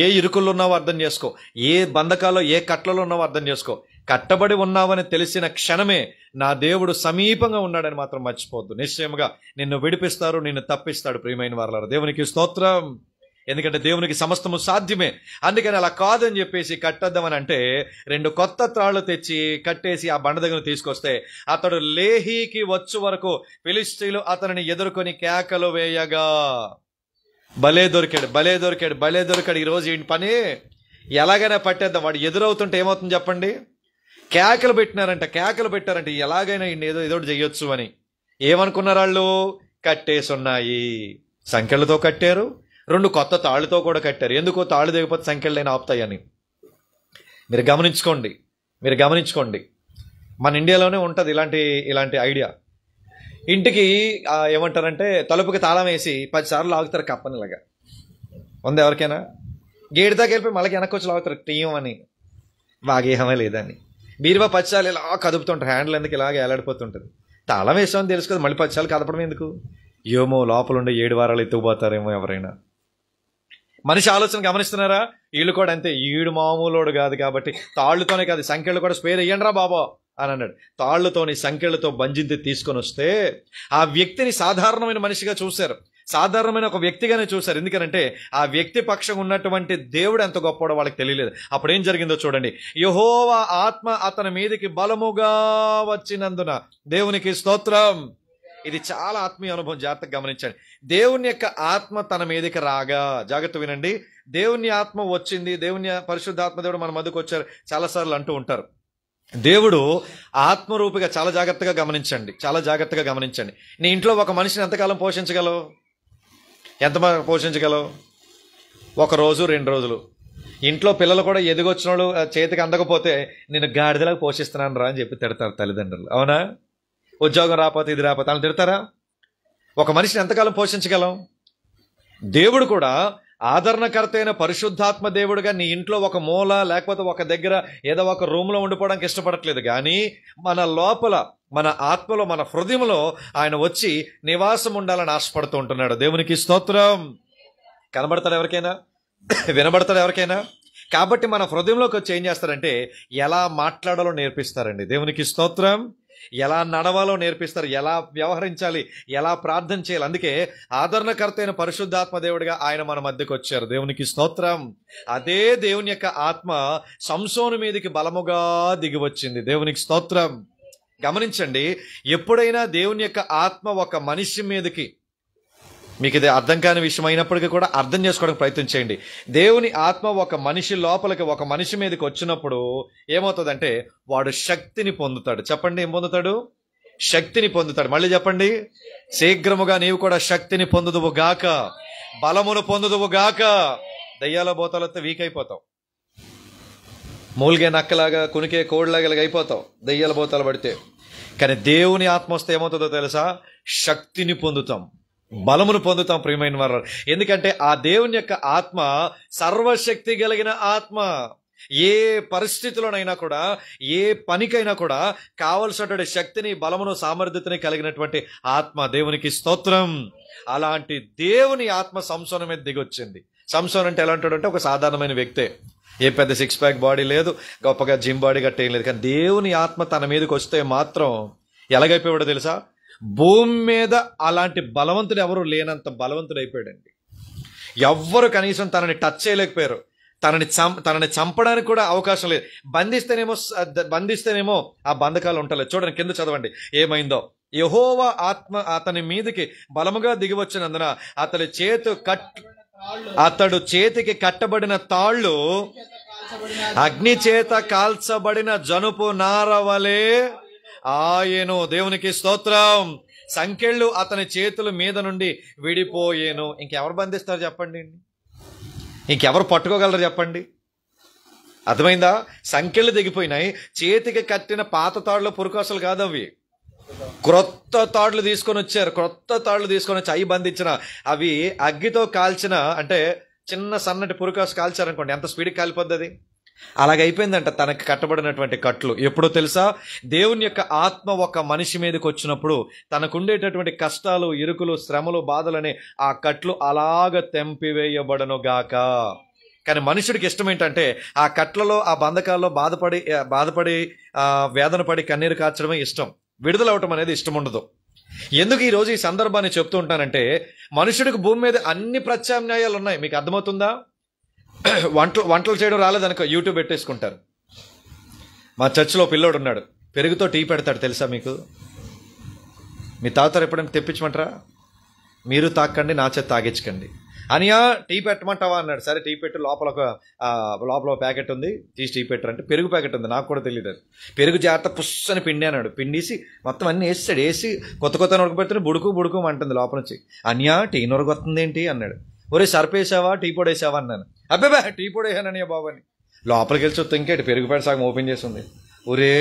ఏ ఇరుకుల్లో ఉన్నావో అర్థం చేసుకో, ఏ బంధకాల్లో, ఏ కట్లలో ఉన్నావో అర్థం చేసుకో. కట్టబడి ఉన్నావని తెలిసిన క్షణమే నా దేవుడు సమీపంగా ఉన్నాడని మాత్రం మర్చిపోవద్దు. నిశ్చయముగా నిన్ను విడిపిస్తారు, నిన్ను తప్పిస్తాడు. ప్రియమైన వారలారా, దేవునికి స్తోత్రం. ఎందుకంటే దేవునికి సమస్తము సాధ్యమే. అందుకని అలా కాదని చెప్పేసి కట్టొద్దామని అంటే 2 కొత్త త్రాళ్ళు తెచ్చి కట్టేసి ఆ బండ దగ్గర తీసుకొస్తే అతడు లేహీకి వచ్చు వరకు ఫిలిష్తీయులు అతనిని ఎదుర్కొని కేకలు వేయగా, భలే దొరికాడు. ఈరోజు ఏంటి పని, ఎలాగైనా పట్టేద్దాం. వాడు ఎదురవుతుంటే ఏమవుతుంది చెప్పండి, కేకలు పెట్టారంట ఎలాగైనా ఏదో చెయ్యొచ్చు అని. ఏమనుకున్నారు వాళ్ళు, కట్టేసున్నాయి, సంఖ్యలతో కట్టారు, 2 కొత్త తాళ్ళతో కూడా కట్టారు. ఎందుకో తాళ్ళు దిగిపోతే సంఖ్యలైనా ఆపుతాయని. మీరు గమనించుకోండి. మన ఇండియాలోనే ఉంటుంది ఇలాంటి ఐడియా. ఇంటికి ఏమంటారంటే తలుపుకి తాళం వేసి 10 సార్లు లాగుతారు కప్పనిలాగా. ఉంది ఎవరికైనా? గేటు దాకా వెళ్ళిపోయి మళ్ళీ వెనక్కి వచ్చి లాగుతారు టీయం అని, బాగేహమే లేదని. బీరువా 10 సార్లు ఇలా కదుపుతుంటారు, హ్యాండిల్ ఎందుకు ఇలాగ ఏలాడిపోతుంటుంది. తాళం వేసామని తెలుసు కదా, మళ్ళీ 10 సార్లు కదపడం ఎందుకు? ఏమో లోపల ఉండే 7 వారాలు ఎత్తుకుపోతారేమో ఎవరైనా. మనిషి ఆలోచన గమనిస్తున్నారా? వీళ్ళు కూడా అంతే. ఈడు మామూలోడు కాదు కాబట్టి తాళ్లతోనే కాదు, సంఖ్యలు కూడా స్పేర్ ఇయ్యండి రా బాబా అని అన్నాడు. తాళ్లతోని సంఖ్యలతో బంజింతి తీసుకొని వస్తే ఆ వ్యక్తిని సాధారణమైన మనిషిగా చూశారు, సాధారణమైన ఒక వ్యక్తిగానే చూశారు. ఎందుకనంటే ఆ వ్యక్తి పక్షం ఉన్నటువంటి దేవుడు ఎంత గొప్పవాడో వాళ్ళకి తెలియలేదు. అప్పుడు ఏం జరిగిందో చూడండి. యెహోవా ఆత్మ అతని మీదికి బలముగా వచ్చినందున, దేవునికి స్తోత్రం. ఇది చాలా ఆత్మీయ అనుభవం, జాగ్రత్తగా గమనించండి. దేవుని యొక్క ఆత్మ తన మీదకి రాగా, జాగ్రత్త వినండి, దేవుని ఆత్మ వచ్చింది, దేవుని పరిశుద్ధాత్మ దేవుడు మన మధ్యకు వచ్చారు చాలాసార్లు అంటూ ఉంటారు. దేవుడు ఆత్మరూపిగా చాలా జాగ్రత్తగా గమనించండి. నీ ఇంట్లో ఒక మనిషిని ఎంతకాలం పోషించగలవు? పోషించగలవు? 1 రోజు 2 రోజులు. ఇంట్లో పిల్లలు కూడా ఎదిగొచ్చిన వాళ్ళు చేతికి అందకపోతే నేను గాడిదలాగా పోషిస్తున్నాను రా అని చెప్పి తిడతారు తల్లిదండ్రులు, అవునా? ఉద్యోగం రాకపోతే ఇది రాకపోతే అని తిడతారా? ఒక మనిషిని ఎంతకాలం పోషించగలం? దేవుడు కూడా ఆదరణకర్త అయిన పరిశుద్ధాత్మ దేవుడుగా నీ ఇంట్లో ఒక మూల లేకపోతే ఒక దగ్గర ఏదో ఒక రూమ్లో ఉండిపోవడానికి ఇష్టపడట్లేదు. కానీ మన లోపల, మన ఆత్మలో, మన హృదయంలో ఆయన వచ్చి నివాసం ఉండాలని ఆశపడుతూ ఉంటున్నాడు. దేవునికి స్తోత్రం. కనబడతాడు ఎవరికైనా? వినబడతాడు ఎవరికైనా? కాబట్టి మన హృదయంలోకి వచ్చి ఏం చేస్తారంటే ఎలా మాట్లాడాలో నేర్పిస్తారండి. దేవునికి స్తోత్రం. ఎలా నడవాలో నేర్పిస్తారు, ఎలా వ్యవహరించాలి, ఎలా ప్రార్థన చేయాలి. అందుకే ఆదరణకర్త అయిన పరిశుద్ధాత్మ దేవుడిగా ఆయన మన మధ్యకు వచ్చారు. దేవునికి స్తోత్రం. అదే దేవుని యొక్క ఆత్మ సంసోను మీదకి బలముగా దిగి వచ్చింది. దేవునికి స్తోత్రం. గమనించండి, ఎప్పుడైనా దేవుని యొక్క ఆత్మ ఒక మనిషి మీదకి, మీకు ఇది అర్థం కాని విషయం అయినప్పటికీ కూడా అర్థం చేసుకోవడానికి ప్రయత్నం చేయండి. దేవుని ఆత్మ ఒక మనిషి లోపలికి, ఒక మనిషి మీదకి వచ్చినప్పుడు ఏమవుతుందంటే వాడు శక్తిని పొందుతాడు. చెప్పండి, ఏం పొందుతాడు? శక్తిని పొందుతాడు. మళ్ళీ చెప్పండి, శీఘ్రముగా నీవు కూడా శక్తిని పొందుదువు గాక, బలమును పొందుదువు గాక. దయ్యాల బోతలతో వీక్ అయిపోతావు, మూలిగే నక్కలాగా, కునికే కోడిలాగా ఇలాగ అయిపోతావు దయ్యాల బోతలు పడితే. కానీ దేవుని ఆత్మ వస్తే ఏమవుతుందో తెలుసా? శక్తిని పొందుతాం, బలమును పొందుతాం ప్రియమైన వారు. ఎందుకంటే ఆ దేవుని యొక్క ఆత్మ సర్వశక్తి కలిగిన ఆత్మ. ఏ పరిస్థితిలోనైనా కూడా, ఏ పనికైనా కూడా కావలసినటువంటి శక్తిని, బలమును, సామర్థ్యతని కలిగినటువంటి ఆత్మ. దేవునికి స్తోత్రం. అలాంటి దేవుని ఆత్మ సంసోను మీద దిగొచ్చింది. సంసోను అంటే ఎలా ఉంటాడంటే ఒక సాధారణమైన వ్యక్తే, ఏ పెద్ద 6 ప్యాక్ బాడీ లేదు, గొప్పగా జిమ్ బాడీ గట్ట ఏం లేదు. కానీ దేవుని ఆత్మ తన మీదకి వస్తే మాత్రం ఎలాగైపోయాడో తెలుసా? భూమి మీద అలాంటి బలవంతుడు ఎవరు లేనంత బలవంతుడు అయిపోయాడండి. ఎవ్వరు కనీసం తనని టచ్ చేయలేకపోయారు, తనని చంపడానికి కూడా అవకాశం లేదు. బంధిస్తేనేమో ఆ బంధకాలు ఉంటలేదు. చూడండి, కింద చదవండి ఏమైందో. యెహోవా ఆత్మ అతని మీదకి బలముగా దిగి వచ్చినందున అతడు చేతికి కట్టబడిన తాళ్ళు అగ్ని చేత కాల్చబడిన జనుపు నారవలే ఆయను. దేవునికి స్తోత్రం. సంకెళ్ళు అతని చేతుల మీద నుండి విడిపోయేను. ఇంకెవరు బంధిస్తారు చెప్పండి? ఇంకెవరు పట్టుకోగలరు చెప్పండి? అర్థమైందా? సంకెళ్ళు దిగిపోయినాయి. చేతికి కట్టిన పాత తాడులో పురుకోసలు కాదు అవి, క్రొత్త తాడులు తీసుకొని వచ్చి అవి బంధించిన, అవి అగ్గితో కాల్చిన, అంటే చిన్న సన్నటి పురుకోస కాల్చారనుకోండి, ఎంత స్పీడ్కి కాలిపోద్ది అది. అలాగైపోయిందంట తనకు కట్టబడినటువంటి కట్లు. ఎప్పుడో తెలుసా? దేవుని యొక్క ఆత్మ ఒక మనిషి మీదకి వచ్చినప్పుడు తనకుండేటటువంటి కష్టాలు, ఇరుకులు, శ్రమలు, బాధలని ఆ కట్లు అలాగ తెంపివేయబడను గాక. కానీ మనుషుడికి ఇష్టం ఏంటంటే ఆ కట్లలో, ఆ బంధకాల్లో బాధపడి వేదన పడి కన్నీరు కార్చడమే ఇష్టం. విడుదల అవటం అనేది ఇష్టం ఉండదు. ఎందుకు ఈరోజు ఈ సందర్భాన్ని చెప్తూ ఉంటానంటే, మనుషుడికి భూమి మీద అన్ని ప్రత్యామ్నాయాలు ఉన్నాయి. మీకు అర్థమవుతుందా? వంటలు చేయడం రాలేదనుకో, యూట్యూబ్ పెట్టేసుకుంటారు. మా చర్చిలో పిల్లోడు ఉన్నాడు, పెరుగుతో టీ పెడతాడు. తెలుసా మీకు? మీ తాగుతారు ఎప్పుడైనా? తెప్పించమంటారా? మీరు తాకండి, నా చేత తాగించకండి. అనియా టీ పెట్టమంటావా అన్నాడు. సరే టీ పెట్టు, లోపల ప్యాకెట్ ఉంది, తీసి టీ పెట్టరు అంటే పెరుగు ప్యాకెట్ ఉంది, నాకు కూడా తెలియదు. పెరుగు జాగ్రత్త పుస్సని పిండి అన్నాడు. పిండేసి మొత్తం అన్ని వేసాడు. వేసి కొత్త ఉడకబెడుతున్న బుడుకు అంటుంది లోపల నుంచి. అనియా టీ నొరగొస్తుంది ఏంటి అన్నాడు. ఒరే సర్పేసావా, టీ పొడి వేసావా అన్నాను. అబ్బాబా టీ పొడి వేసాననియా బాబు అని. లోపలికి వెళ్ళి చూస్తే ఇంకేటి పెరుగు ప్యాకెట్ సగం ఓపెన్ చేసి ఉంది. ఒరే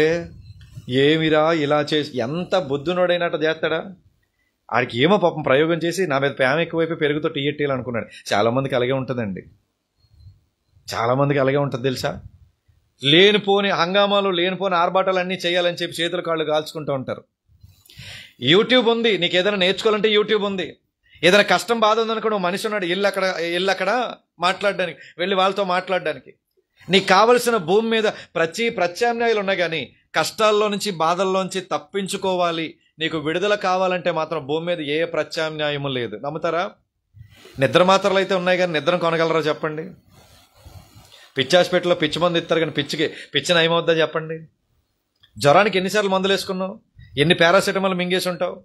ఏమిరా ఇలా చేసి, ఎంత బుద్ధునోడైనట్టు చేస్తాడా? ఆడికి ఏమో పాపం ప్రయోగం చేసి నా మీద ప్రేమ ఎక్కువైపోయి పెరుగుతో టీ ఎట్టేయాలనుకున్నాడు. చాలామందికి అలాగే ఉంటుందండి, చాలామందికి అలాగే ఉంటుంది తెలుసా. లేనిపోని హంగామాలు, లేనిపోని ఆర్భాటాలు అన్నీ చేయాలని చెప్పి చేతుల కాళ్ళు కాల్చుకుంటూ ఉంటారు. యూట్యూబ్ ఉంది, నీకు ఏదైనా నేర్చుకోవాలంటే యూట్యూబ్ ఉంది. ఏదైనా కష్టం బాధ ఉందనుకో, మనిషి ఉన్నాడు, ఇల్లు అక్కడ మాట్లాడడానికి, వెళ్ళి వాళ్ళతో మాట్లాడడానికి. నీకు కావలసిన భూమి మీద ప్రత్యామ్నాయాలు ఉన్నాయి, కానీ కష్టాల్లో నుంచి బాధల్లోంచి తప్పించుకోవాలి, నీకు విడుదల కావాలంటే మాత్రం భూమి మీద ఏ ప్రత్యామ్నాయము లేదు. నమ్ముతారా? నిద్ర మాత్రలు అయితే ఉన్నాయి, కానీ నిద్ర కొనగలరా చెప్పండి? పిచ్చి హాస్పిటల్లో పిచ్చి మందు ఇస్తారు, కానీ పిచ్చి నయమవుద్దా చెప్పండి? జ్వరానికి ఎన్నిసార్లు మందులు వేసుకున్నావు? ఎన్ని పారాసెటమాల్ మింగేసి ఉంటావు?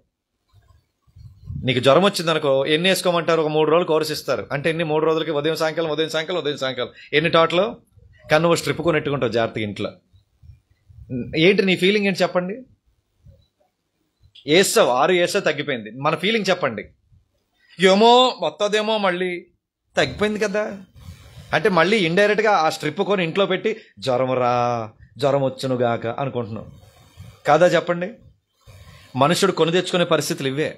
నీకు జ్వరం వచ్చింది అనుకో, ఎన్ని వేసుకోమంటారు? ఒక 3 రోజులు కోర్స్ ఇస్తారు. అంటే ఎన్ని? 3 రోజులకి ఉదయం సాయంకాలం. ఎన్ని టోటలు? కానీ నువ్వు స్ట్రిప్ కొనెట్టుకుంటావు జాగ్రత్తగా ఇంట్లో. ఏంటి నీ ఫీలింగ్ ఏంటి చెప్పండి? వేస్తావు, 6 వేస్తే తగ్గిపోయింది. మన ఫీలింగ్ చెప్పండి. ఏమో వస్తుందేమో, మళ్ళీ తగ్గిపోయింది కదా అంటే మళ్ళీ ఇండైరెక్ట్గా ఆ స్ట్రిప్ కొని ఇంట్లో పెట్టి జ్వరం వచ్చునుగాక అనుకుంటున్నావు కాదా చెప్పండి? మనుషుడు కొని తెచ్చుకునే పరిస్థితులు ఇవే.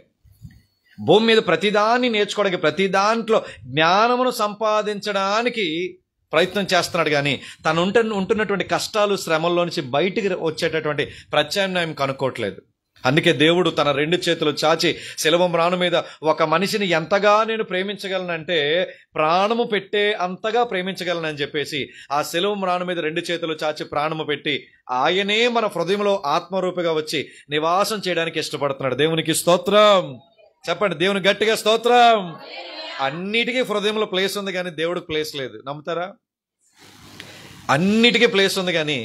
భూమి మీద ప్రతిదాన్ని నేర్చుకోవడానికి, ప్రతి దాంట్లో జ్ఞానమును సంపాదించడానికి ప్రయత్నం చేస్తున్నాడు, కానీ తను ఉంటున్నటువంటి కష్టాలు, శ్రమల్లో నుంచి బయటికి వచ్చేటటువంటి ప్రత్యామ్నాయం కనుక్కోవట్లేదు. అందుకే దేవుడు తన 2 చేతులు చాచి శిలువ మ్రాను మీద ఒక మనిషిని ఎంతగా నేను ప్రేమించగలనంటే, ప్రాణము పెట్టే అంతగా ప్రేమించగలనని చెప్పేసి ఆ శిలువ మ్రాను మీద 2 చేతులు చాచి ప్రాణము పెట్టి ఆయనే మన హృదయంలో ఆత్మరూపిగా వచ్చి నివాసం చేయడానికి ఇష్టపడుతున్నాడు. దేవునికి స్తోత్రం చెప్పండి. దేవుని గట్టిగా స్తోత్రం. అన్నిటికీ హృదయంలో ప్లేస్ ఉంది, కానీ దేవుడికి ప్లేస్ లేదు. నమ్ముతారా? అన్నిటికీ ప్లేస్ ఉంది, కానీ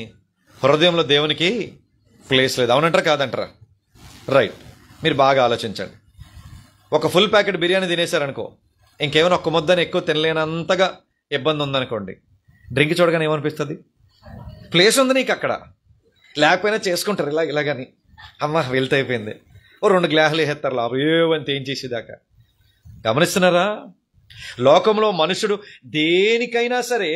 హృదయంలో దేవునికి ప్లేస్ లేదు. అవునంటారా కాదంటారా? రైట్. మీరు బాగా ఆలోచించండి. ఒక ఫుల్ ప్యాకెట్ బిర్యానీ తినేశారనుకో, ఇంకేమైనా ఒక్క ముద్దని ఎక్కువ తినలేనంతగా ఇబ్బంది ఉందనుకోండి, డ్రింక్ చూడగానే ఏమనిపిస్తుంది? ప్లేస్ ఉంది నీకు అక్కడ, లేకపోయినా చేసుకుంటారు ఇలాగని. అమ్మ వెళ్తే అయిపోయింది, ఓ 2 గ్లాసులు వేసేస్తారు లోపల, ఏమంత ఏం చేసేదాకా. గమనిస్తున్నారా? లోకంలో మనుషుడు దేనికైనా సరే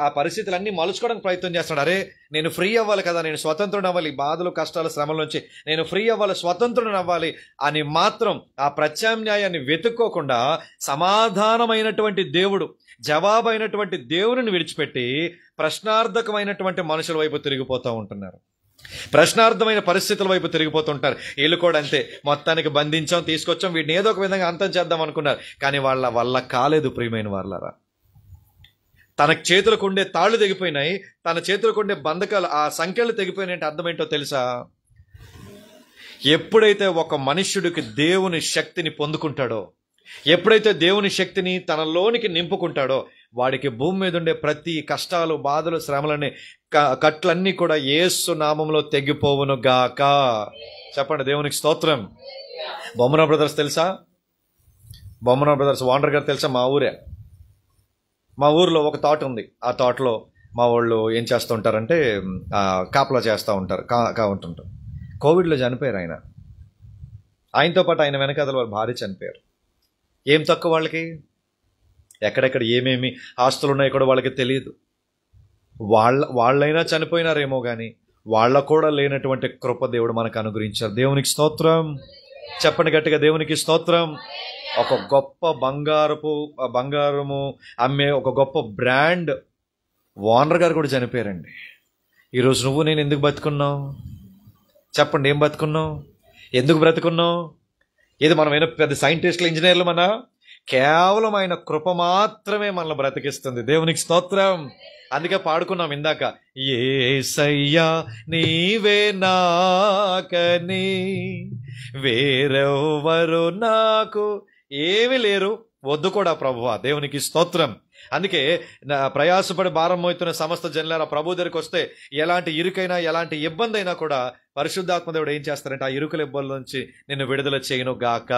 ఆ పరిస్థితులన్నీ మలుచుకోవడానికి ప్రయత్నం చేస్తున్నాడు. అరే నేను ఫ్రీ అవ్వాలి కదా, నేను స్వతంత్రుడు అవ్వాలి, బాధలు కష్టాలు శ్రమల నుంచి నేను ఫ్రీ అవ్వాలి, స్వతంత్రుడు అవ్వాలి అని మాత్రం ఆ ప్రత్యామ్నాయాన్ని వెతుక్కోకుండా సమాధానమైనటువంటి దేవుడు, జవాబైనటువంటి దేవుని విడిచిపెట్టి ప్రశ్నార్థకమైనటువంటి మనుషుల వైపు తిరిగిపోతూ ఉంటున్నారు. ప్రశ్నార్థమైన పరిస్థితుల వైపు తిరిగిపోతుంటారు. వీళ్ళు కూడా అంతే, మొత్తానికి బంధించాం, తీసుకొచ్చాం, వీటిని ఏదో ఒక విధంగా అంతం చేద్దాం అనుకున్నారు, కానీ వాళ్ళ వల్ల కాలేదు. ప్రియమైన వాళ్ళారా, తన చేతులకు ఉండే తాళ్ళు తెగిపోయినాయి, తన చేతులకు ఉండే బంధకాలు, ఆ సంఖ్యలు తెగిపోయినాయి. అంటే అర్థం ఏంటో తెలుసా? ఎప్పుడైతే ఒక మనుష్యుడికి దేవుని శక్తిని పొందుకుంటాడో, ఎప్పుడైతే దేవుని శక్తిని తనలోనికి నింపుకుంటాడో, వాడికి భూమి మీద ఉండే ప్రతి కష్టాలు, బాధలు, శ్రమలని, కట్లన్నీ కూడా యేసు నామంలో తెగిపోవును గాక. చెప్పండి. దేవునికి స్తోత్రం. బొమ్మన బ్రదర్స్ తెలుసా? బొమ్మన బ్రదర్స్ ఓనర్ గారు తెలుసా? మా ఊర్లో ఒక తోట ఉంది. ఆ తోటలో మా వాళ్ళు ఏం చేస్తూ ఉంటారంటే కాపలా చేస్తూ ఉంటారు, కావుంటుంటారు. కోవిడ్లో చనిపోయారు ఆయన. ఆయనతో పాటు ఆయన వెనకాల వారి భార్య చనిపోయారు. ఏం తక్కువ వాళ్ళకి? ఎక్కడెక్కడ ఏమేమి ఆస్తులు ఉన్నాయో కూడా వాళ్ళకి తెలియదు. వాళ్ళైనా చనిపోయినారేమో, కానీ వాళ్ళకు కూడా లేనటువంటి కృప దేవుడు మనకు అనుగ్రహించారు. దేవునికి స్తోత్రం. చెప్పండి గట్టిగా, దేవునికి స్తోత్రం. ఒక గొప్ప బంగారము అమ్మే ఒక గొప్ప బ్రాండ్ ఓనర్ గారు కూడా చనిపోయారండి. ఈరోజు నువ్వు నేను ఎందుకు బతుకున్నావు చెప్పండి? ఏం బతుకున్నావు? ఎందుకు బ్రతుకున్నావు? ఏది మనమైనా పెద్ద సైంటిస్టులు, ఇంజనీర్లు? కేవలం ఆయన కృప మాత్రమే మనల్ని బ్రతికిస్తుంది. దేవునికి స్తోత్రం. అందుకే పాడుకున్నాం ఇందాక, యేసయ్యా నీవే నాకని వేరెవ్వరు నాకు ఏమీ లేరు, వద్దు కూడా ప్రభువా. దేవునికి స్తోత్రం. అందుకే ప్రయాసపడి భారం మోస్తున్న సమస్త జనులారా ప్రభు దగ్గరికి వస్తే ఎలాంటి ఇరుకైనా ఎలాంటి ఇబ్బంది అయినా కూడా పరిశుద్ధాత్మ దేవుడు ఏం చేస్తారంటే ఆ ఇరుకుల ఇబ్బంది నుంచి నిన్ను విడుదల చేయను గాక.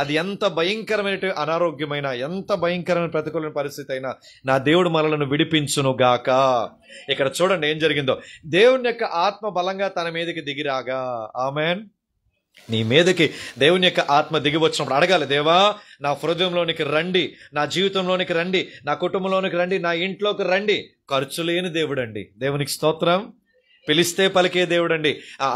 అది ఎంత భయంకరమైన అనారోగ్యమైన, ఎంత భయంకరమైన ప్రతికూలమైన పరిస్థితి అయినా నా దేవుడు మనలను విడిపించును గాక. ఇక్కడ చూడండి ఏం జరిగిందో. దేవుని యొక్క ఆత్మ బలంగా తన మీదకి దిగిరాగా. ఆమెన్. నీ మీదకి దేవుని యొక్క ఆత్మ దిగి వచ్చినప్పుడు అడగాలి, దేవా నా హృదయంలోనికి రండి, నా జీవితంలోనికి రండి, నా కుటుంబంలోనికి రండి, నా ఇంట్లోకి రండి. ఖర్చు లేని దేవుడు అండి. దేవునికి స్తోత్రం. పిలిస్తే పలికే దేవుడు అండి.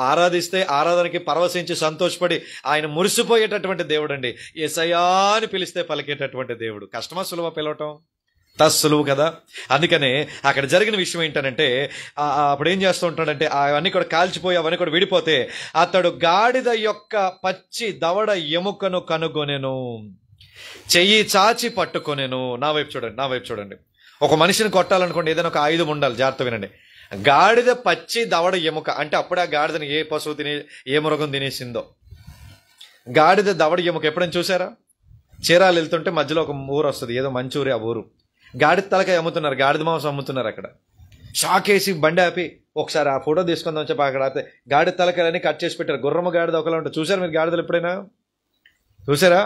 ఆరాధిస్తే ఆరాధనకి పరవశించి సంతోషపడి ఆయన మురిసిపోయేటటువంటి దేవుడు అండి. యేసయ్యా అని పిలిస్తే పలికేటటువంటి దేవుడు. కష్టమా సులువా పిలవటం? సులువు కదా. అందుకనే అక్కడ జరిగిన విషయం ఏంటనంటే అప్పుడు ఏం చేస్తూ ఉంటాడంటే అవన్నీ కూడా కాల్చిపోయి అవన్నీ కూడా విడిపోతే అతడు గాడిద యొక్క పచ్చి దవడ ఎముకను కనుగొనెను, చెయ్యి చాచి పట్టుకొనెను. నా వైపు చూడండి. ఒక మనిషిని కొట్టాలనుకోండి, ఏదైనా ఒక ఆయుధం ఉండాలి. జాగ్రత్త వినండి. గాడిద పచ్చి దవడ ఎముక అంటే అప్పుడే ఆ గాడిదని ఏ పశువు ఏ మృగం తినేసిందో. గాడిద దవడ ఎముక ఎప్పుడైనా చూసారా? చీరాలు వెళ్తుంటే మధ్యలో ఒక ఊరు వస్తుంది, ఏదో మంచి ఊరు. ఆ ఊరు గాడిద తలకాయ అమ్ముతున్నారు, గాడిద మాంసం అమ్ముతున్నారు. అక్కడ షాక్ వేసి బండి ఆపి ఒకసారి ఆ ఫోటో తీసుకుందాం చెప్పి అక్కడ ఆపితే గాడిద తలకాయలని కట్ చేసి పెట్టారు. గుర్రమ్మ గాడిద ఒకలా ఉంటుంది. చూసారా మీరు గాడిదలు ఎప్పుడైనా చూసారా?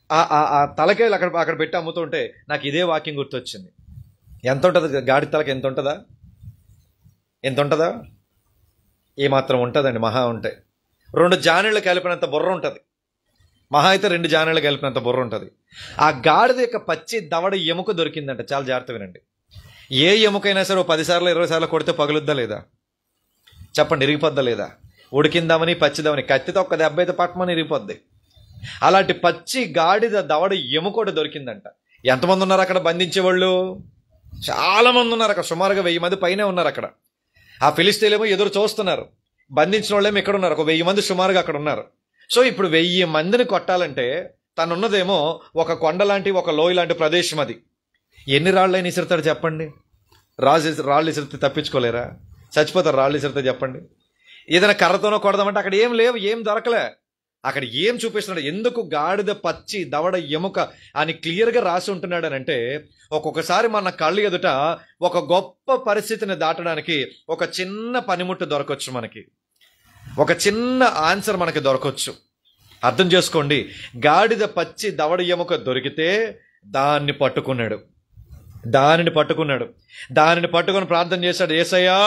ఆ తలకాయలు అక్కడ పెట్టి అమ్ముతుంటే నాకు ఇదే వాక్యం గుర్తొచ్చింది. ఎంత ఉంటుంది గాడిద తలకాయ? ఎంత ఉంటుందా? ఏమాత్రం ఉంటుందండి, మహా ఉంటాయి. 2 జానీళ్ళు కలిపినంత బుర్ర ఉంటుంది. మహా అయితే 2 జానీళ్ళు కలిపినంత బుర్ర ఉంటుంది. ఆ గాడిద యొక్క పచ్చి దవడ ఎముక దొరికిందంట. చాలా జాగ్రత్త వినండి. ఏ ఎముకైనా సరే 10 సార్లు 20 సార్లు కొడితే పగులుద్దా లేదా? చెప్పండి, ఇరిగిపోద్దా లేదా? ఉడికిందామని పచ్చిదామని కత్తితో ఒక్క దెబ్బ అయితే పట్టమని ఇరిగిపోద్ది. అలాంటి పచ్చి గాడిద దవడ ఎముకోటి దొరికిందంట. ఎంతమంది ఉన్నారు అక్కడ బంధించేవాళ్ళు? చాలా మంది ఉన్నారు అక్కడ. సుమారుగా 1000 మంది పైనే ఉన్నారు అక్కడ. ఆ ఫిలిస్తీన్లేమో ఎదురు చూస్తున్నారు, బంధించిన వాళ్ళేమో ఇక్కడ ఉన్నారు. ఒక 1000 మంది సుమారుగా అక్కడ ఉన్నారు. సో ఇప్పుడు 1000 మందిని కొట్టాలంటే తనున్నదేమో ఒక కొండ లాంటి, ఒక లోయ లాంటి ప్రదేశం. అది ఎన్ని రాళ్ళైనా ఇసురుతాడు చెప్పండి? రాళ్ళు ఇసిరితే తప్పించుకోలేరా? చచ్చిపోతారు రాళ్ళు ఇసిరితే చెప్పండి. ఏదైనా కర్రతోనో కొడదామంటే అక్కడ ఏం లేవు, ఏం దొరకలే. అక్కడ ఏం చూపిస్తున్నాడు? ఎందుకు గాడిద పచ్చి దవడ ఎముక అని క్లియర్గా రాసి ఉంటున్నాడు అని అంటే, ఒక్కొక్కసారి మన కళ్ళు ఎదుట ఒక గొప్ప పరిస్థితిని దాటడానికి ఒక చిన్న పనిముట్టు దొరకవచ్చు, మనకి ఒక చిన్న ఆన్సర్ మనకి దొరకవచ్చు. అర్థం చేసుకోండి. గాడిద పచ్చి దవడ ఎముక దొరికితే దానిని పట్టుకుని పట్టుకొని ప్రార్థన చేశాడు. యేసయ్యా,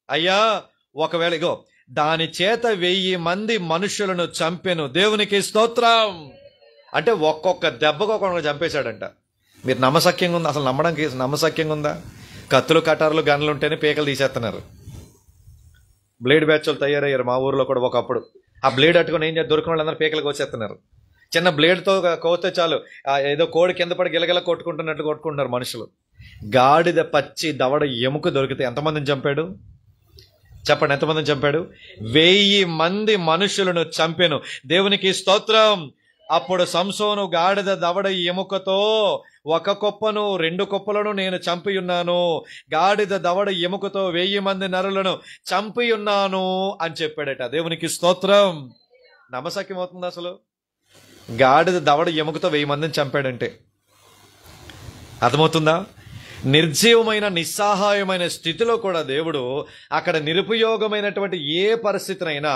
అయ్యా, ఒకవేళ ఇగో దాని చేత 1000 మంది మనుషులను చంపెను. దేవునికి స్తోత్రం. అంటే ఒక్కొక్క దెబ్బకు ఒక్కొక్క చంపేశాడంట. మీరు నమ్మశక్యంగా ఉందా? అసలు నమ్మడానికి నమ్మశక్యంగా ఉందా? కత్తులు కటారులు గన్నులు ఉంటేనే పీకలు తీసేస్తున్నారు. బ్లేడ్ బ్యాచ్లు తయారయ్యారు మా ఊర్లో కూడా ఒకప్పుడు. ఆ బ్లేడ్ అట్టుకొని ఏం చేసి దొరికిన వాళ్ళందరూ పీకలు కోసేస్తున్నారు. చిన్న బ్లేడ్తో కోస్తే చాలు ఏదో కోడి కింద పడి గిలగిల కొట్టుకుంటున్నట్టు కొట్టుకుంటున్నారు మనుషులు. గాడిద పచ్చి దవడ ఎముక దొరికితే ఎంతమందిని చంపాడు చెప్పండి? ఎంతమందిని చంపాడు? 1000 మంది మనుషులను చంపెను. దేవునికి స్తోత్రం. అప్పుడు సంసోను గాడిద దవడ ఎముకతో 1 కుప్పను 2 కుప్పలను నేను చంపియున్నాను, గాడిద దవడ ఎముకతో 1000 మంది నరులను చంపియున్నాను అని చెప్పాడట. దేవునికి స్తోత్రం. నమ్మశక్యం అవుతుంది అసలు? గాడిద దవడ ఎముకతో 1000 మందిని చంపాడంటే అర్థమవుతుందా? నిర్జీవమైన నిస్సహాయమైన స్థితిలో కూడా దేవుడు అక్కడ నిరుపయోగమైనటువంటి ఏ పరిస్థితినైనా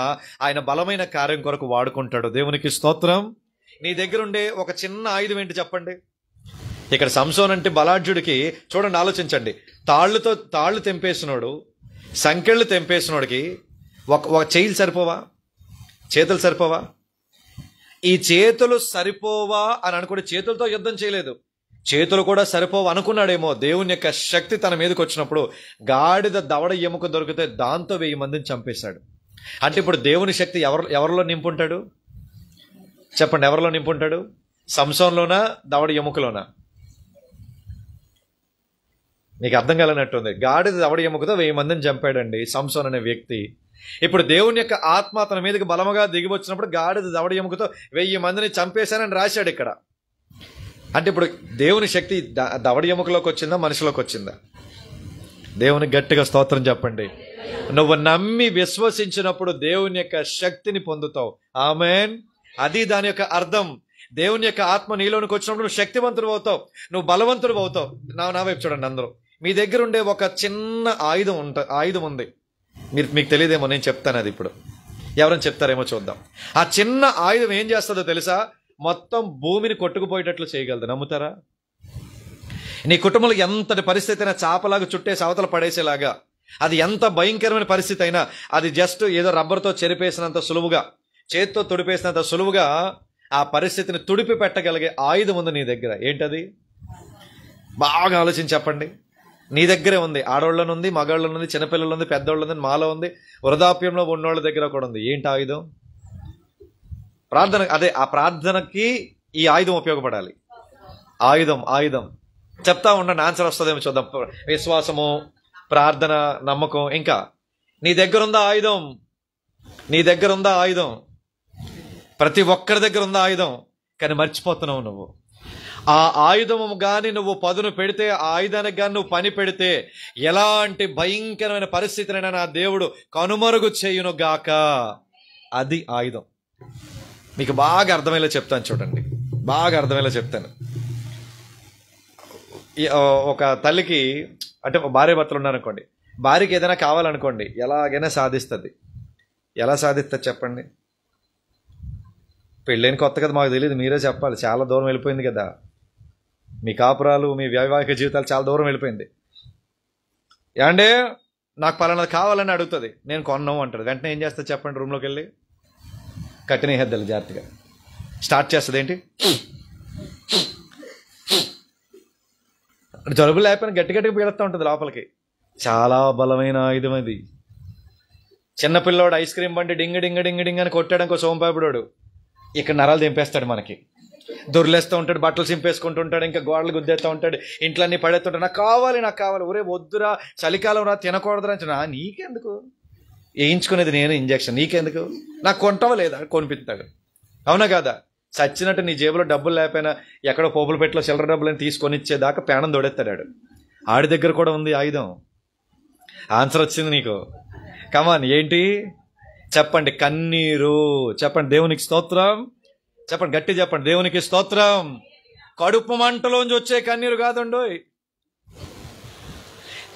ఆయన బలమైన కార్యం కొరకు వాడుకుంటాడు. దేవునికి స్తోత్రం. నీ దగ్గర ఉండే ఒక చిన్న ఆయుధం ఏంటి చెప్పండి? ఇక్కడ సంసోన్ అంటే బలాఢ్యుడికి చూడండి, ఆలోచించండి. తాళ్ళు తెంపేసినోడు, సంకెళ్ళు తెంపేసినోడికి ఒక చేతులు సరిపోవా? చేతులు సరిపోవా? ఈ చేతులు సరిపోవా అని అనుకుంటే చేతులతో యుద్ధం చేయలేదు. చేతులు కూడా సరిపోవు అనుకున్నాడేమో. దేవుని యొక్క శక్తి తన మీదకి వచ్చినప్పుడు గాడిద దవడ ఎముక దొరికితే దాంతో 1000 మందిని చంపేశాడు. అంటే ఇప్పుడు దేవుని శక్తి ఎవరిలో నింపుంటాడు చెప్పండి? ఎవరిలో నింపుంటాడు? సంసోన్లోనా, దవడ ఎముకలోనా? నీకు అర్థం కాలనట్టుంది. గాడిద దవడ ఎముకతో 1000 మందిని చంపాడండి సంసోన్ అనే వ్యక్తి. ఇప్పుడు దేవుని యొక్క ఆత్మ తన మీదకి బలముగా దిగి వచ్చినప్పుడు గాడిద దవడ ఎముకతో 1000 మందిని చంపేశానని రాశాడు ఇక్కడ. అంటే ఇప్పుడు దేవుని శక్తి దవడ ఎముకలోకి వచ్చిందా, మనిషిలోకి వచ్చిందా? దేవునికి గట్టిగా స్తోత్రం చెప్పండి. నువ్వు నమ్మి విశ్వసించినప్పుడు దేవుని యొక్క శక్తిని పొందుతావు. ఆమేన్. అది దాని యొక్క అర్థం. దేవుని యొక్క ఆత్మ నీలోనికి వచ్చినప్పుడు నువ్వు శక్తివంతుడు అవుతావు, నువ్వు బలవంతుడు అవుతావు. నా వైపు చూడండి అందరూ. మీ దగ్గర ఉండే ఒక చిన్న ఆయుధం ఉంది. మీకు తెలియదేమో, నేను చెప్తాను అది ఇప్పుడు. ఎవరైనా చెప్తారేమో చూద్దాం. ఆ చిన్న ఆయుధం ఏం చేస్తుందో తెలుసా? మొత్తం భూమిని కొట్టుకుపోయేటట్లు చేయగలదు. నమ్ముతారా? నీ కుటుంబంలో ఎంతటి పరిస్థితి అయినా చాపలాగా చుట్టేసి అవతల పడేసేలాగా, అది ఎంత భయంకరమైన పరిస్థితి అయినా అది జస్ట్ ఏదో రబ్బర్తో చెరిపేసినంత సులువుగా, చేత్తో తుడిపేసినంత సులువుగా ఆ పరిస్థితిని తుడిపి పెట్టగలిగే ఆయుధం ఉంది నీ దగ్గర. ఏంటది? బాగా ఆలోచించి చెప్పండి. నీ దగ్గరే ఉంది. ఆడవాళ్ళను ఉంది, మగాళ్ళను ఉంది, చిన్నపిల్లలు ఉంది, పెద్దవాళ్ళు ఉంది, మాలో ఉంది, వృద్ధాప్యంలో ఉన్నోళ్ళ దగ్గర కూడా ఉంది. ఏంటి ఆయుధం? ప్రార్థన. అదే, ఆ ప్రార్థనకి ఈ ఆయుధం ఉపయోగపడాలి. ఆయుధం చెప్తా ఉండండి, ఆన్సర్ వస్తుందేమో చూద్దాం. విశ్వాసము, ప్రార్థన, నమ్మకం. ఇంకా నీ దగ్గర ఉందా ఆయుధం? నీ దగ్గర ఉందా ఆయుధం? ప్రతి ఒక్కరి దగ్గర ఉందా ఆయుధం? కానీ మర్చిపోతున్నావు నువ్వు. ఆ ఆయుధము గాని నువ్వు పదును పెడితే, ఆ ఆయుధానికి గాని నువ్వు పని పెడితే, ఎలాంటి భయంకరమైన పరిస్థితినైనా నా దేవుడు కనుమరుగు చేయును గాక. అది ఆయుధం. మీకు బాగా అర్థమయ్యేలా చెప్తాను చూడండి, బాగా అర్థమయ్యేలా చెప్తాను. ఒక తల్లికి, అంటే భార్య భర్తలు ఉన్నారనుకోండి, భార్యకి ఏదైనా కావాలనుకోండి, ఎలాగైనా సాధిస్తుంది. ఎలా సాధిస్తుంది చెప్పండి? పెళ్ళైన కొత్త కదా, మాకు తెలియదు, మీరే చెప్పాలి. చాలా దూరం వెళ్ళిపోయింది కదా మీ కాపురాలు, మీ వైవాహిక జీవితాలు చాలా దూరం వెళ్ళిపోయింది. ఏమంటే నాకు పలానాది కావాలని అడుగుతుంది, నేను కొన్నావు అంటాడు. వెంటనే ఏం చేస్తుంది చెప్పండి? రూమ్లోకి వెళ్ళి కట్టిన హెద్దలు జాగ్రత్తగా స్టార్ట్ చేస్తుంది. ఏంటి? జలుబు లేకపోయినా గట్టి గట్టిగా పీడుతూ ఉంటుంది లోపలికి. చాలా బలమైన ఆయుధం అది. చిన్నపిల్లోడు ఐస్ క్రీమ్ బండి డింగ్ డింగ్ డింగ్ డింగ్ అని కొట్టాడు సోంపాపిడోడు, ఇక్కడ నరాలు దింపేస్తాడు, మనకి దొరిలేస్తూ ఉంటాడు, బట్టలు చింపేసుకుంటూ ఉంటాడు, ఇంకా గోడలు గుద్దేస్తూ ఉంటాడు, ఇంట్లో అన్ని పడేస్తుంటాడు. నాకు కావాలి, ఒరే వద్దురా, చలికాలం రా, తినకూడదురా అంటే, నీకెందుకు? వేయించుకునేది నేను ఇంజక్షన్, నీకెందుకు? నాకు కొంటావా లేదా? కొనిపిస్తాడు. అవునా కాదా? చచ్చినట్టు నీ జేబులో డబ్బులు లేకపోయినా ఎక్కడో పోపుల పెట్టలో చిల్లర డబ్బులని తీసుకొని ఇచ్చేదాకా పేణం దొడెత్తాడు. ఆడి దగ్గర కూడా ఉంది ఆయుధం. ఆన్సర్ వచ్చింది నీకు. కమాన్, ఏంటి చెప్పండి? కన్నీరు. చెప్పండి దేవునికి స్తోత్రం. చెప్పండి, గట్టి చెప్పండి, దేవునికి స్తోత్రం. కడుపు మంటలోంచి వచ్చే కన్నీరు కాదండో.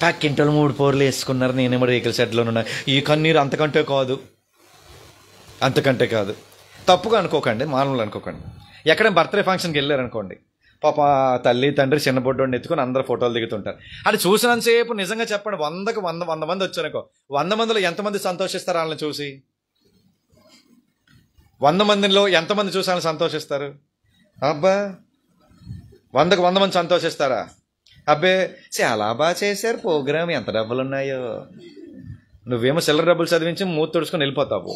ప్యాక్కింటలు 3 పోర్లు వేసుకున్నారు, నేనేమో రేకుల షెడ్లో ఉన్నా. ఈ కన్నీరు అంతకంటే కాదు. తప్పుగా అనుకోకండి, మామూలు అనుకోకండి. ఎక్కడైనా బర్త్డే ఫంక్షన్కి వెళ్ళారనుకోండి, పాప తల్లి తండ్రి చిన్న బొడ్డోడిని ఎత్తుకొని అందరూ ఫోటోలు దిగుతుంటారు. అది చూసినంతసేపు నిజంగా చెప్పండి, 100కి 100 మంది వచ్చారనుకో, 100 మందిలో ఎంతమంది సంతోషిస్తారు వాళ్ళని చూసి? 100 మందిలో ఎంతమంది చూసి వాళ్ళని సంతోషిస్తారు? అబ్బా, 100కి 100 మంది సంతోషిస్తారా? అబ్బే చాలా బాగా చేశారు ప్రోగ్రామ్, ఎంత డబ్బులు ఉన్నాయో. నువ్వేమో చిల్లర డబ్బులు చదివించి మూత తుడుచుకొని వెళ్ళిపోతావు.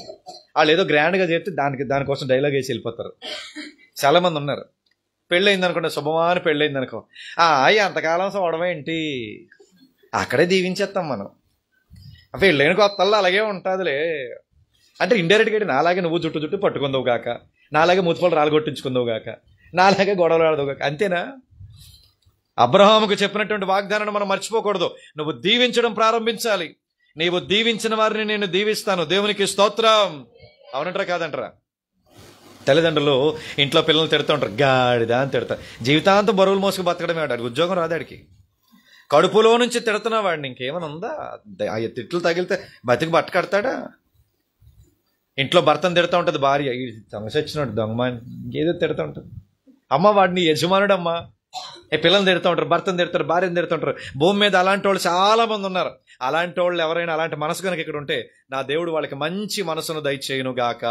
వాళ్ళు ఏదో గ్రాండ్గా చెప్తే దానికోసం డైలాగ్ వేసి వెళ్ళిపోతారు. చాలా మంది ఉన్నారు. పెళ్ళయింది అనుకోండి, శుభమాని పెళ్ళయింది అనుకో, ఎంతకాలం చూడమేంటి, అక్కడే దీవించేస్తాం మనం. పెళ్ళైన కొత్తల్లో అలాగే ఉంటుందిలే అంటే ఇండైరెక్ట్గా నాలాగే నువ్వు జుట్టు పట్టుకుందావు కాక, నాలాగే మూతిపళ్ళు రాలగొట్టించుకుందావు కాక, నాలాగే గొడవలు ఆడదావు కాక, అంతేనా? అబ్రహాముకు చెప్పినటువంటి వాగ్దానాన్ని మనం మర్చిపోకూడదు. నువ్వు దీవించడం ప్రారంభించాలి. నీవు దీవించిన వారిని నేను దీవిస్తాను. దేవునికి స్తోత్రం. అవునంటారా కాదంటారా? తల్లిదండ్రులు ఇంట్లో పిల్లల్ని తిడుతూ ఉంటారు, గాడిదా అని తిడతారు. జీవితాంతం బరువులు మోసుకు బతకడమే వాడికి ఉద్యోగం రాదాడికి. కడుపులో నుంచి తిడుతున్నా వాడిని ఇంకేమైనా ఉందా? ఆ తిట్లు తగిలితే బతికి బట్ట కడతాడా? ఇంట్లో భర్తను తిడుతూ ఉంటుంది భార్య, చచ్చినట్టు దొంగమా ఏదో తిడుతూ ఉంటుంది. అమ్మ వాడిని యజమానుడు అమ్మ. పిల్లల్ని తిడుతూ ఉంటారు, భర్తను తిడతారు, భార్యను తిడుతుంటారు. భూమి మీద అలాంటి వాళ్ళు చాలా మంది ఉన్నారు. అలాంటి వాళ్ళు ఎవరైనా అలాంటి మనసు కనుక ఇక్కడ ఉంటే నా దేవుడు వాళ్ళకి మంచి మనసును దయచేయును గాక.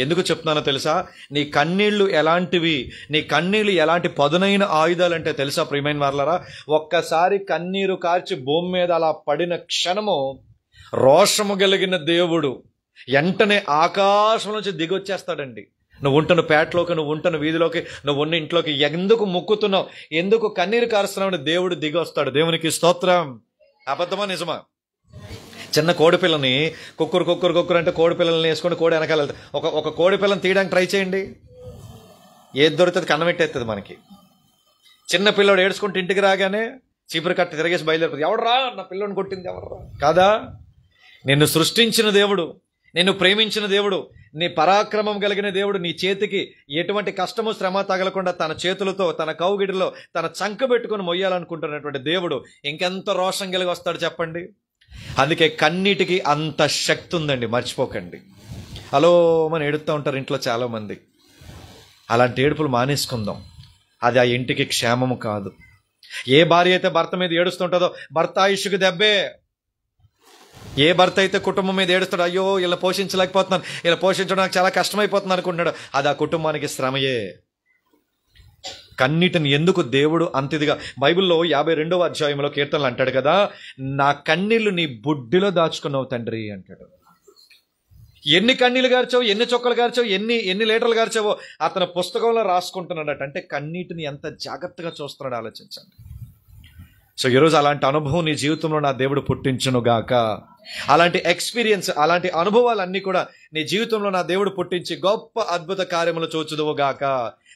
ఎందుకు చెప్తున్నానో తెలుసా? నీ కన్నీళ్లు ఎలాంటివి, నీ కన్నీళ్లు ఎలాంటి పదునైన ఆయుధాలు అంటే తెలుసా ప్రియమైన వారలారా? ఒక్కసారి కన్నీరు కార్చి భూమి మీద అలా పడిన క్షణము రోషము కలిగిన దేవుడు వెంటనే ఆకాశం నుంచి దిగొచ్చేస్తాడండి. నువ్వు ఉంటున్న పేటలోకి, నువ్వు ఉంటున్న వీధిలోకి, నువ్వు ఉన్న ఇంట్లోకి ఎందుకు ముక్కుతున్నావు, ఎందుకు కన్నీరు కారుస్తున్నావు, దేవుడు దిగొస్తాడు. దేవునికి స్తోత్రం. అబద్ధమా నిజమా? చిన్న కోడి పిల్లని కుక్కురు అంటే కోడి పిల్లల్ని వేసుకొని కోడి వెనకాల వెళ్తాయి. ఒక కోడి పిల్లని తీయడానికి ట్రై చేయండి, ఏది దొరుకుతుంది కన్నం పెట్టేస్తుంది మనకి. చిన్న పిల్లడు ఏడ్చుకుంటే ఇంటికి రాగానే చీపురు కట్టి తిరిగేసి బయలుదేరుతుంది. ఎవడరా నా పిల్లని కొట్టింది, ఎవర్రా కాదా? నిన్ను సృష్టించిన దేవుడు, నిన్ను ప్రేమించిన దేవుడు, నీ పరాక్రమం కలిగిన దేవుడు, నీ చేతికి ఎటువంటి కష్టము శ్రమ తగలకుండా తన చేతులతో తన కౌగిడిలో తన చంక పెట్టుకుని మొయ్యాలనుకుంటున్నటువంటి దేవుడు ఇంకెంత రోషం కలిగి వస్తాడు చెప్పండి. అందుకే కన్నీటికి అంత శక్తి ఉందండి, మర్చిపోకండి. హలో అని ఏడుస్తూ ఉంటారు ఇంట్లో చాలామంది. అలాంటి ఏడుపులు మానేసుకుందాం. అది ఆ ఇంటికి క్షేమము కాదు. ఏ భార్య అయితే భర్త మీద ఏడుస్తుంటుందో భర్త ఆయుష్కి దెబ్బే. ఏ భర్త అయితే కుటుంబం మీద ఏడుస్తాడు, అయ్యో ఇలా పోషించలేకపోతున్నాను, ఇలా పోషించడానికి చాలా కష్టమైపోతుంది అనుకుంటున్నాడు, అది ఆ కుటుంబానికి శ్రమయే. కన్నీటిని ఎందుకు దేవుడు అంత ఇదిగా బైబిల్లో 52వ అధ్యాయంలో కీర్తనలు అంటాడు కదా, నా కన్నీళ్లు నీ బుడ్డిలో దాచుకున్నావు తండ్రి అంటాడు. ఎన్ని కన్నీళ్ళు గార్చావు, ఎన్ని చొక్కలు గార్చావు, ఎన్ని లీటర్లు గార్చావో అతను పుస్తకంలో రాసుకుంటున్నాడట. అంటే కన్నీటిని ఎంత జాగ్రత్తగా చూస్తున్నాడు ఆలోచించండి. సో ఈరోజు అలాంటి అనుభవం నీ జీవితంలో నా దేవుడు పుట్టించును గాక. అలాంటి ఎక్స్పీరియన్స్, అలాంటి అనుభవాలన్నీ కూడా నీ జీవితంలో నా దేవుడు పుట్టించి గొప్ప అద్భుత కార్యములు చూచుదువు గాక.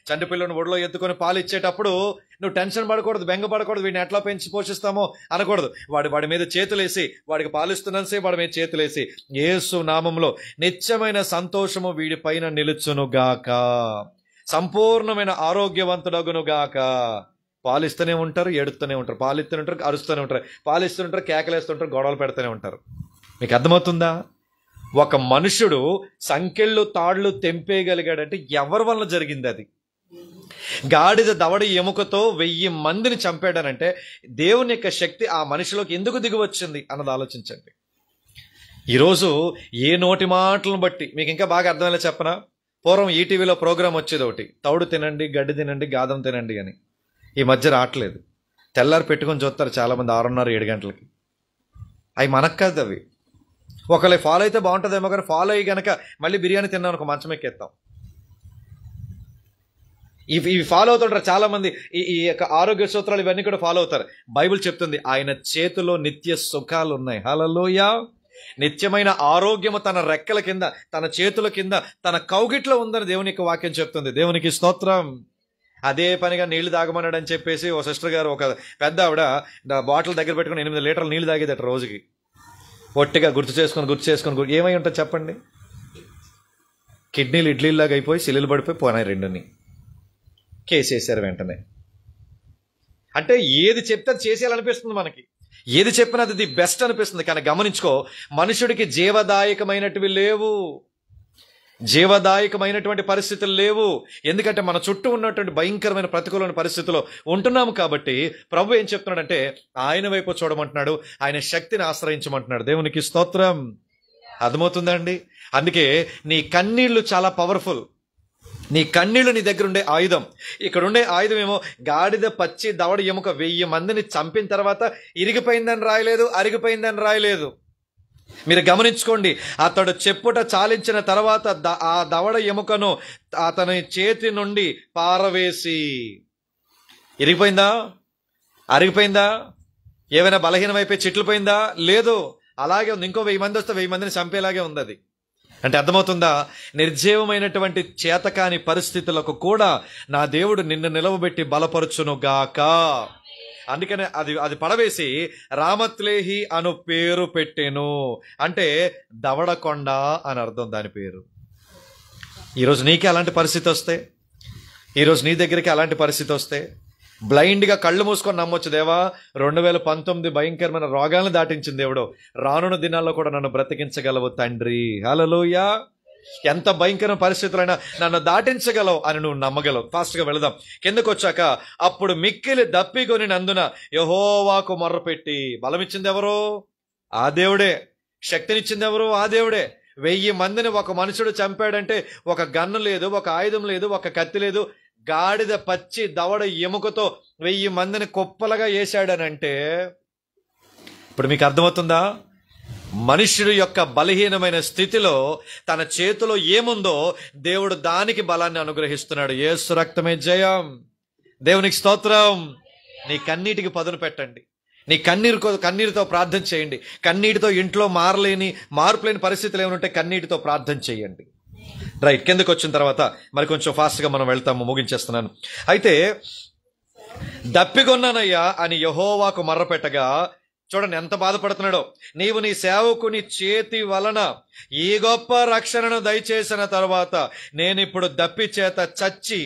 చంటి పిల్లని ఒడిలో ఎత్తుకొని పాలు ఇచ్చేటప్పుడు నువ్వు టెన్షన్ పడకూడదు, బెంగ పడకూడదు, వీడిని ఎట్లా పెంచి పోషిస్తామో అనకూడదు. వాడి మీద చేతులేసి, వాడికి పాలిస్తున్నాను వాడి మీద చేతులేసి, యేసు నామంలో నిత్యమైన సంతోషము వీడి పైన నిలుచును గాక, సంపూర్ణమైన ఆరోగ్యవంతుడగును గాక. పాలిస్తూనే ఉంటారు, ఏడుస్తూనే ఉంటారు, పాలిస్తూనే ఉంటారు, అరుస్తూనే ఉంటారు, పాలిస్తుంటారు, కేకలేస్తుంటారు, గొడవలు పెడుతూనే ఉంటారు. మీకు అర్థమవుతుందా? ఒక మనుషుడు సంకెళ్ళు తాళ్లు తెంపేయగలిగాడంటే ఎవరి వల్ల జరిగింది అది? గాడిద దవడ ఎముకతో 1000 మందిని చంపాడనంటే దేవుని యొక్క శక్తి ఆ మనిషిలోకి ఎందుకు దిగి వచ్చింది అన్నది ఆలోచించండి. ఈరోజు ఏ నోటి మాటలను బట్టి మీకు ఇంకా బాగా అర్థమయ్యేలా చెప్పనా? పూర్వం ఈటీవీలో ప్రోగ్రాం వచ్చేది ఒకటి, తౌడు తినండి, గడ్డి తినండి, గాదం తినండి అని. ఈ మధ్య రావట్లేదు. తెల్లారి పెట్టుకొని చూస్తారు చాలామంది 6:30, 7 గంటలకి. అవి మనకు కాదు అవి. ఒకవేళ ఫాలో అయితే బాగుంటుందేమో, కానీ ఫాలో అయ్యి కనుక మళ్ళీ బిర్యానీ తిన్నాం ఒక మంచం ఎక్కేస్తాం. ఇవి ఫాలో అవుతుంటారు చాలామంది. ఈ యొక్క ఆరోగ్య సూత్రాలు ఇవన్నీ కూడా ఫాలో అవుతారు. బైబిల్ చెప్తుంది ఆయన చేతిలో నిత్య సుఖాలు ఉన్నాయి. హల్లెలూయా. నిత్యమైన ఆరోగ్యము తన రెక్కల కింద, తన చేతుల కింద, తన కౌగిట్లో ఉందని దేవుని యొక్క వాక్యం చెప్తుంది. దేవునికి స్తోత్రం. అదే పనిగా నీళ్లు తాగమన్నాడు అని చెప్పేసి ఓ సిస్టర్ గారు, ఒక పెద్ద ఆవిడ బాటిల్ దగ్గర పెట్టుకుని 8 లీటర్లు నీళ్లు తాగేదట రోజుకి. పొట్టిగా గుర్తు చేసుకొని ఏమై ఉంటుంది చెప్పండి? కిడ్నీలు ఇడ్లీలాగా అయిపోయి సిల్లులు పడిపోయి పోనాయి రెండుని. కేసేసారు వెంటనే. అంటే ఏది చెప్తే అది చేసేయాలనిపిస్తుంది మనకి, ఏది చెప్పినా అది ది బెస్ట్ అనిపిస్తుంది. కానీ గమనించుకో, మనుషుడికి జీవదాయకమైనటివి లేవు, జీవదాయకమైనటువంటి పరిస్థితులు లేవు. ఎందుకంటే మన చుట్టూ ఉన్నటువంటి భయంకరమైన ప్రతికూలమైన పరిస్థితుల్లో ఉంటున్నాము. కాబట్టి ప్రభు ఏం చెప్తున్నాడంటే ఆయన వైపు చూడమంటున్నాడు, ఆయన శక్తిని ఆశ్రయించమంటున్నాడు. దేవునికి స్తోత్రం. అర్థమవుతుందండి? అందుకే నీ కన్నీళ్లు చాలా పవర్ఫుల్. నీ కన్నీళ్లు నీ దగ్గర ఉండే ఆయుధం. ఇక్కడ ఉండే ఆయుధం ఏమో గాడిద పచ్చి దవడ ఎముక 1000 మందిని చంపిన తర్వాత ఇరిగిపోయిందని రాయలేదు, అరిగిపోయిందని రాయలేదు. మీరు గమనించుకోండి. అతడు చెప్పుట చాలించిన తర్వాత ఆ దవడ ఎముకను అతని చేతి నుండి పారవేసి, ఇరిగిపోయిందా? అరిగిపోయిందా? ఏమైనా బలహీనమైపోయి చిట్లిపోయిందా? లేదు, అలాగే ఉంది. ఇంకో 1000 మంది వస్తే 1000 మందిని చంపేలాగే ఉంది అది. అంటే అర్థమవుతుందా? నిర్జీవమైనటువంటి చేతకాని పరిస్థితులకు కూడా నా దేవుడు నిన్ను నిలవబెట్టి బలపరచును గాక. అందుకనే అది పడవేసి రామత్లేహి అను పేరు పెట్టెను. అంటే దవడకొండ అని అర్థం దాని పేరు. ఈరోజు నీకే అలాంటి పరిస్థితి వస్తే, ఈరోజు నీ దగ్గరికి అలాంటి పరిస్థితి వస్తే బ్లైండ్గా కళ్ళు మూసుకొని నమ్మొచ్చు, దేవా 2019 భయంకరమైన రోగాలను దాటించింది దేవుడు, రానున్న దినాల్లో కూడా నన్ను బ్రతికించగలవు తండ్రి. హల్లెలూయా. ఎంత భయంకరమైన పరిస్థితులైనా నన్ను దాటించగలవు అని నువ్వు నమ్మగలవు. ఫాస్ట్గా వెళదాం. కిందకు వచ్చాక అప్పుడు మిక్కిలి దప్పికొని నందున యెహోవాకు మొర్రపెట్టి. బలమిచ్చింది ఎవరు? ఆ దేవుడే. శక్తినిచ్చింది ఎవరు? ఆ దేవుడే. 1000 మందిని ఒక మనుషుడు చంపాడంటే ఒక గన్ను లేదు, ఒక ఆయుధం లేదు, ఒక కత్తి లేదు. గాడిద పచ్చి దవడ ఎముకతో 1000 మందిని కుప్పలుగా వేశాడనంటే ఇప్పుడు మీకు అర్థమవుతుందా? మనుష్యుడి యొక్క బలహీనమైన స్థితిలో తన చేతిలో ఏముందో దేవుడు దానికి బలాన్ని అనుగ్రహిస్తున్నాడు. యేసు రక్తమే జయం. దేవునికి స్తోత్రం. నీ కన్నీటికి పదును పెట్టండి. నీ కన్నీరుతో ప్రార్థన చేయండి. కన్నీటితో ఇంట్లో మార్పులేని పరిస్థితులు ఏమైనా కన్నీటితో ప్రార్థన చేయండి. రైట్, కిందకు వచ్చిన తర్వాత మరి కొంచెం ఫాస్ట్గా మనం వెళ్తాము, ముగించేస్తున్నాను. అయితే దప్పికొన్నానయ్యా అని యెహోవాకు మర్రపెట్టగా చూడండి ఎంత బాధపడుతున్నాడో. నీవు నీ సేవకుని చేతి వలన ఈ గొప్ప రక్షణను దయచేసిన తర్వాత నేనిప్పుడు దప్పి చేత చచ్చి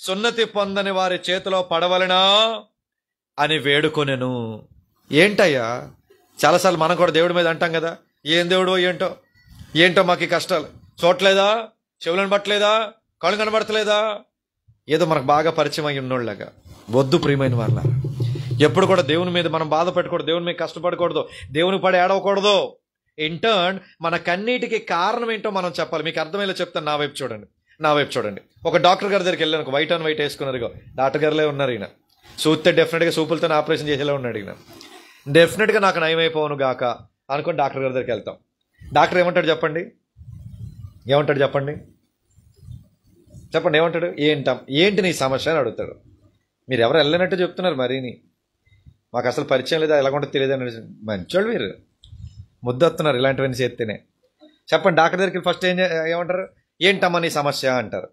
సున్నతి పొందని వారి చేతిలో పడవలనా అని వేడుకొనెను. ఏంటయ్యా, చాలాసార్లు మనం కూడా దేవుడి మీద అంటాం కదా, ఏం దేవుడు ఏంటో మాకు ఈ కష్టాలు, చూడలేదా, చెవులను పట్టలేదా, కళ్ళు కనబడతలేదా, ఏదో మనకు బాగా పరిచయం అయి ఉన్నోళ్ళగా. వద్దు ప్రియమైన వాళ్ళ, ఎప్పుడు కూడా దేవుని మీద మనం బాధ పెట్టకూడదు, దేవుని మీద కష్టపడకూడదు, దేవుని పడి ఏడవకూడదు. ఇంటర్న్ మన కన్నీటికి కారణం ఏంటో మనం చెప్పాలి. మీకు అర్థమయ్యేలా చెప్తాను. నా వైపు చూడండి. ఒక డాక్టర్ గారి దగ్గరికి వెళ్ళాను, వైట్ అండ్ వైట్ వేసుకున్నారు. డాక్టర్ గారులే ఉన్నారు. ఈయన చూస్తే డెఫినెట్గా సూపులతో ఆపరేషన్ చేసేలా ఉన్నాడు. ఈయన డెఫినెట్గా నాకు నయమైపోను గాక అనుకుని డాక్టర్ గారి దగ్గరికి వెళ్తాం. డాక్టర్ ఏమంటాడు చెప్పండి? ఏమంటాడు? ఏంటి నీ సమస్య అని అడుగుతాడు. మీరు ఎవరు వెళ్ళినట్టు చెప్తున్నారు. మరీని మాకు అసలు పరిచయం లేదా, ఎలాగుంటే తెలియదు అని. మంచోళ్ళు మీరు, ముద్దొస్తున్నారు ఇలాంటివన్నీ చేస్తేనే. చెప్పండి, డాక్టర్ దగ్గరికి ఫస్ట్ ఏమంటారు? ఏంటమ్మా నీ సమస్య అంటారు.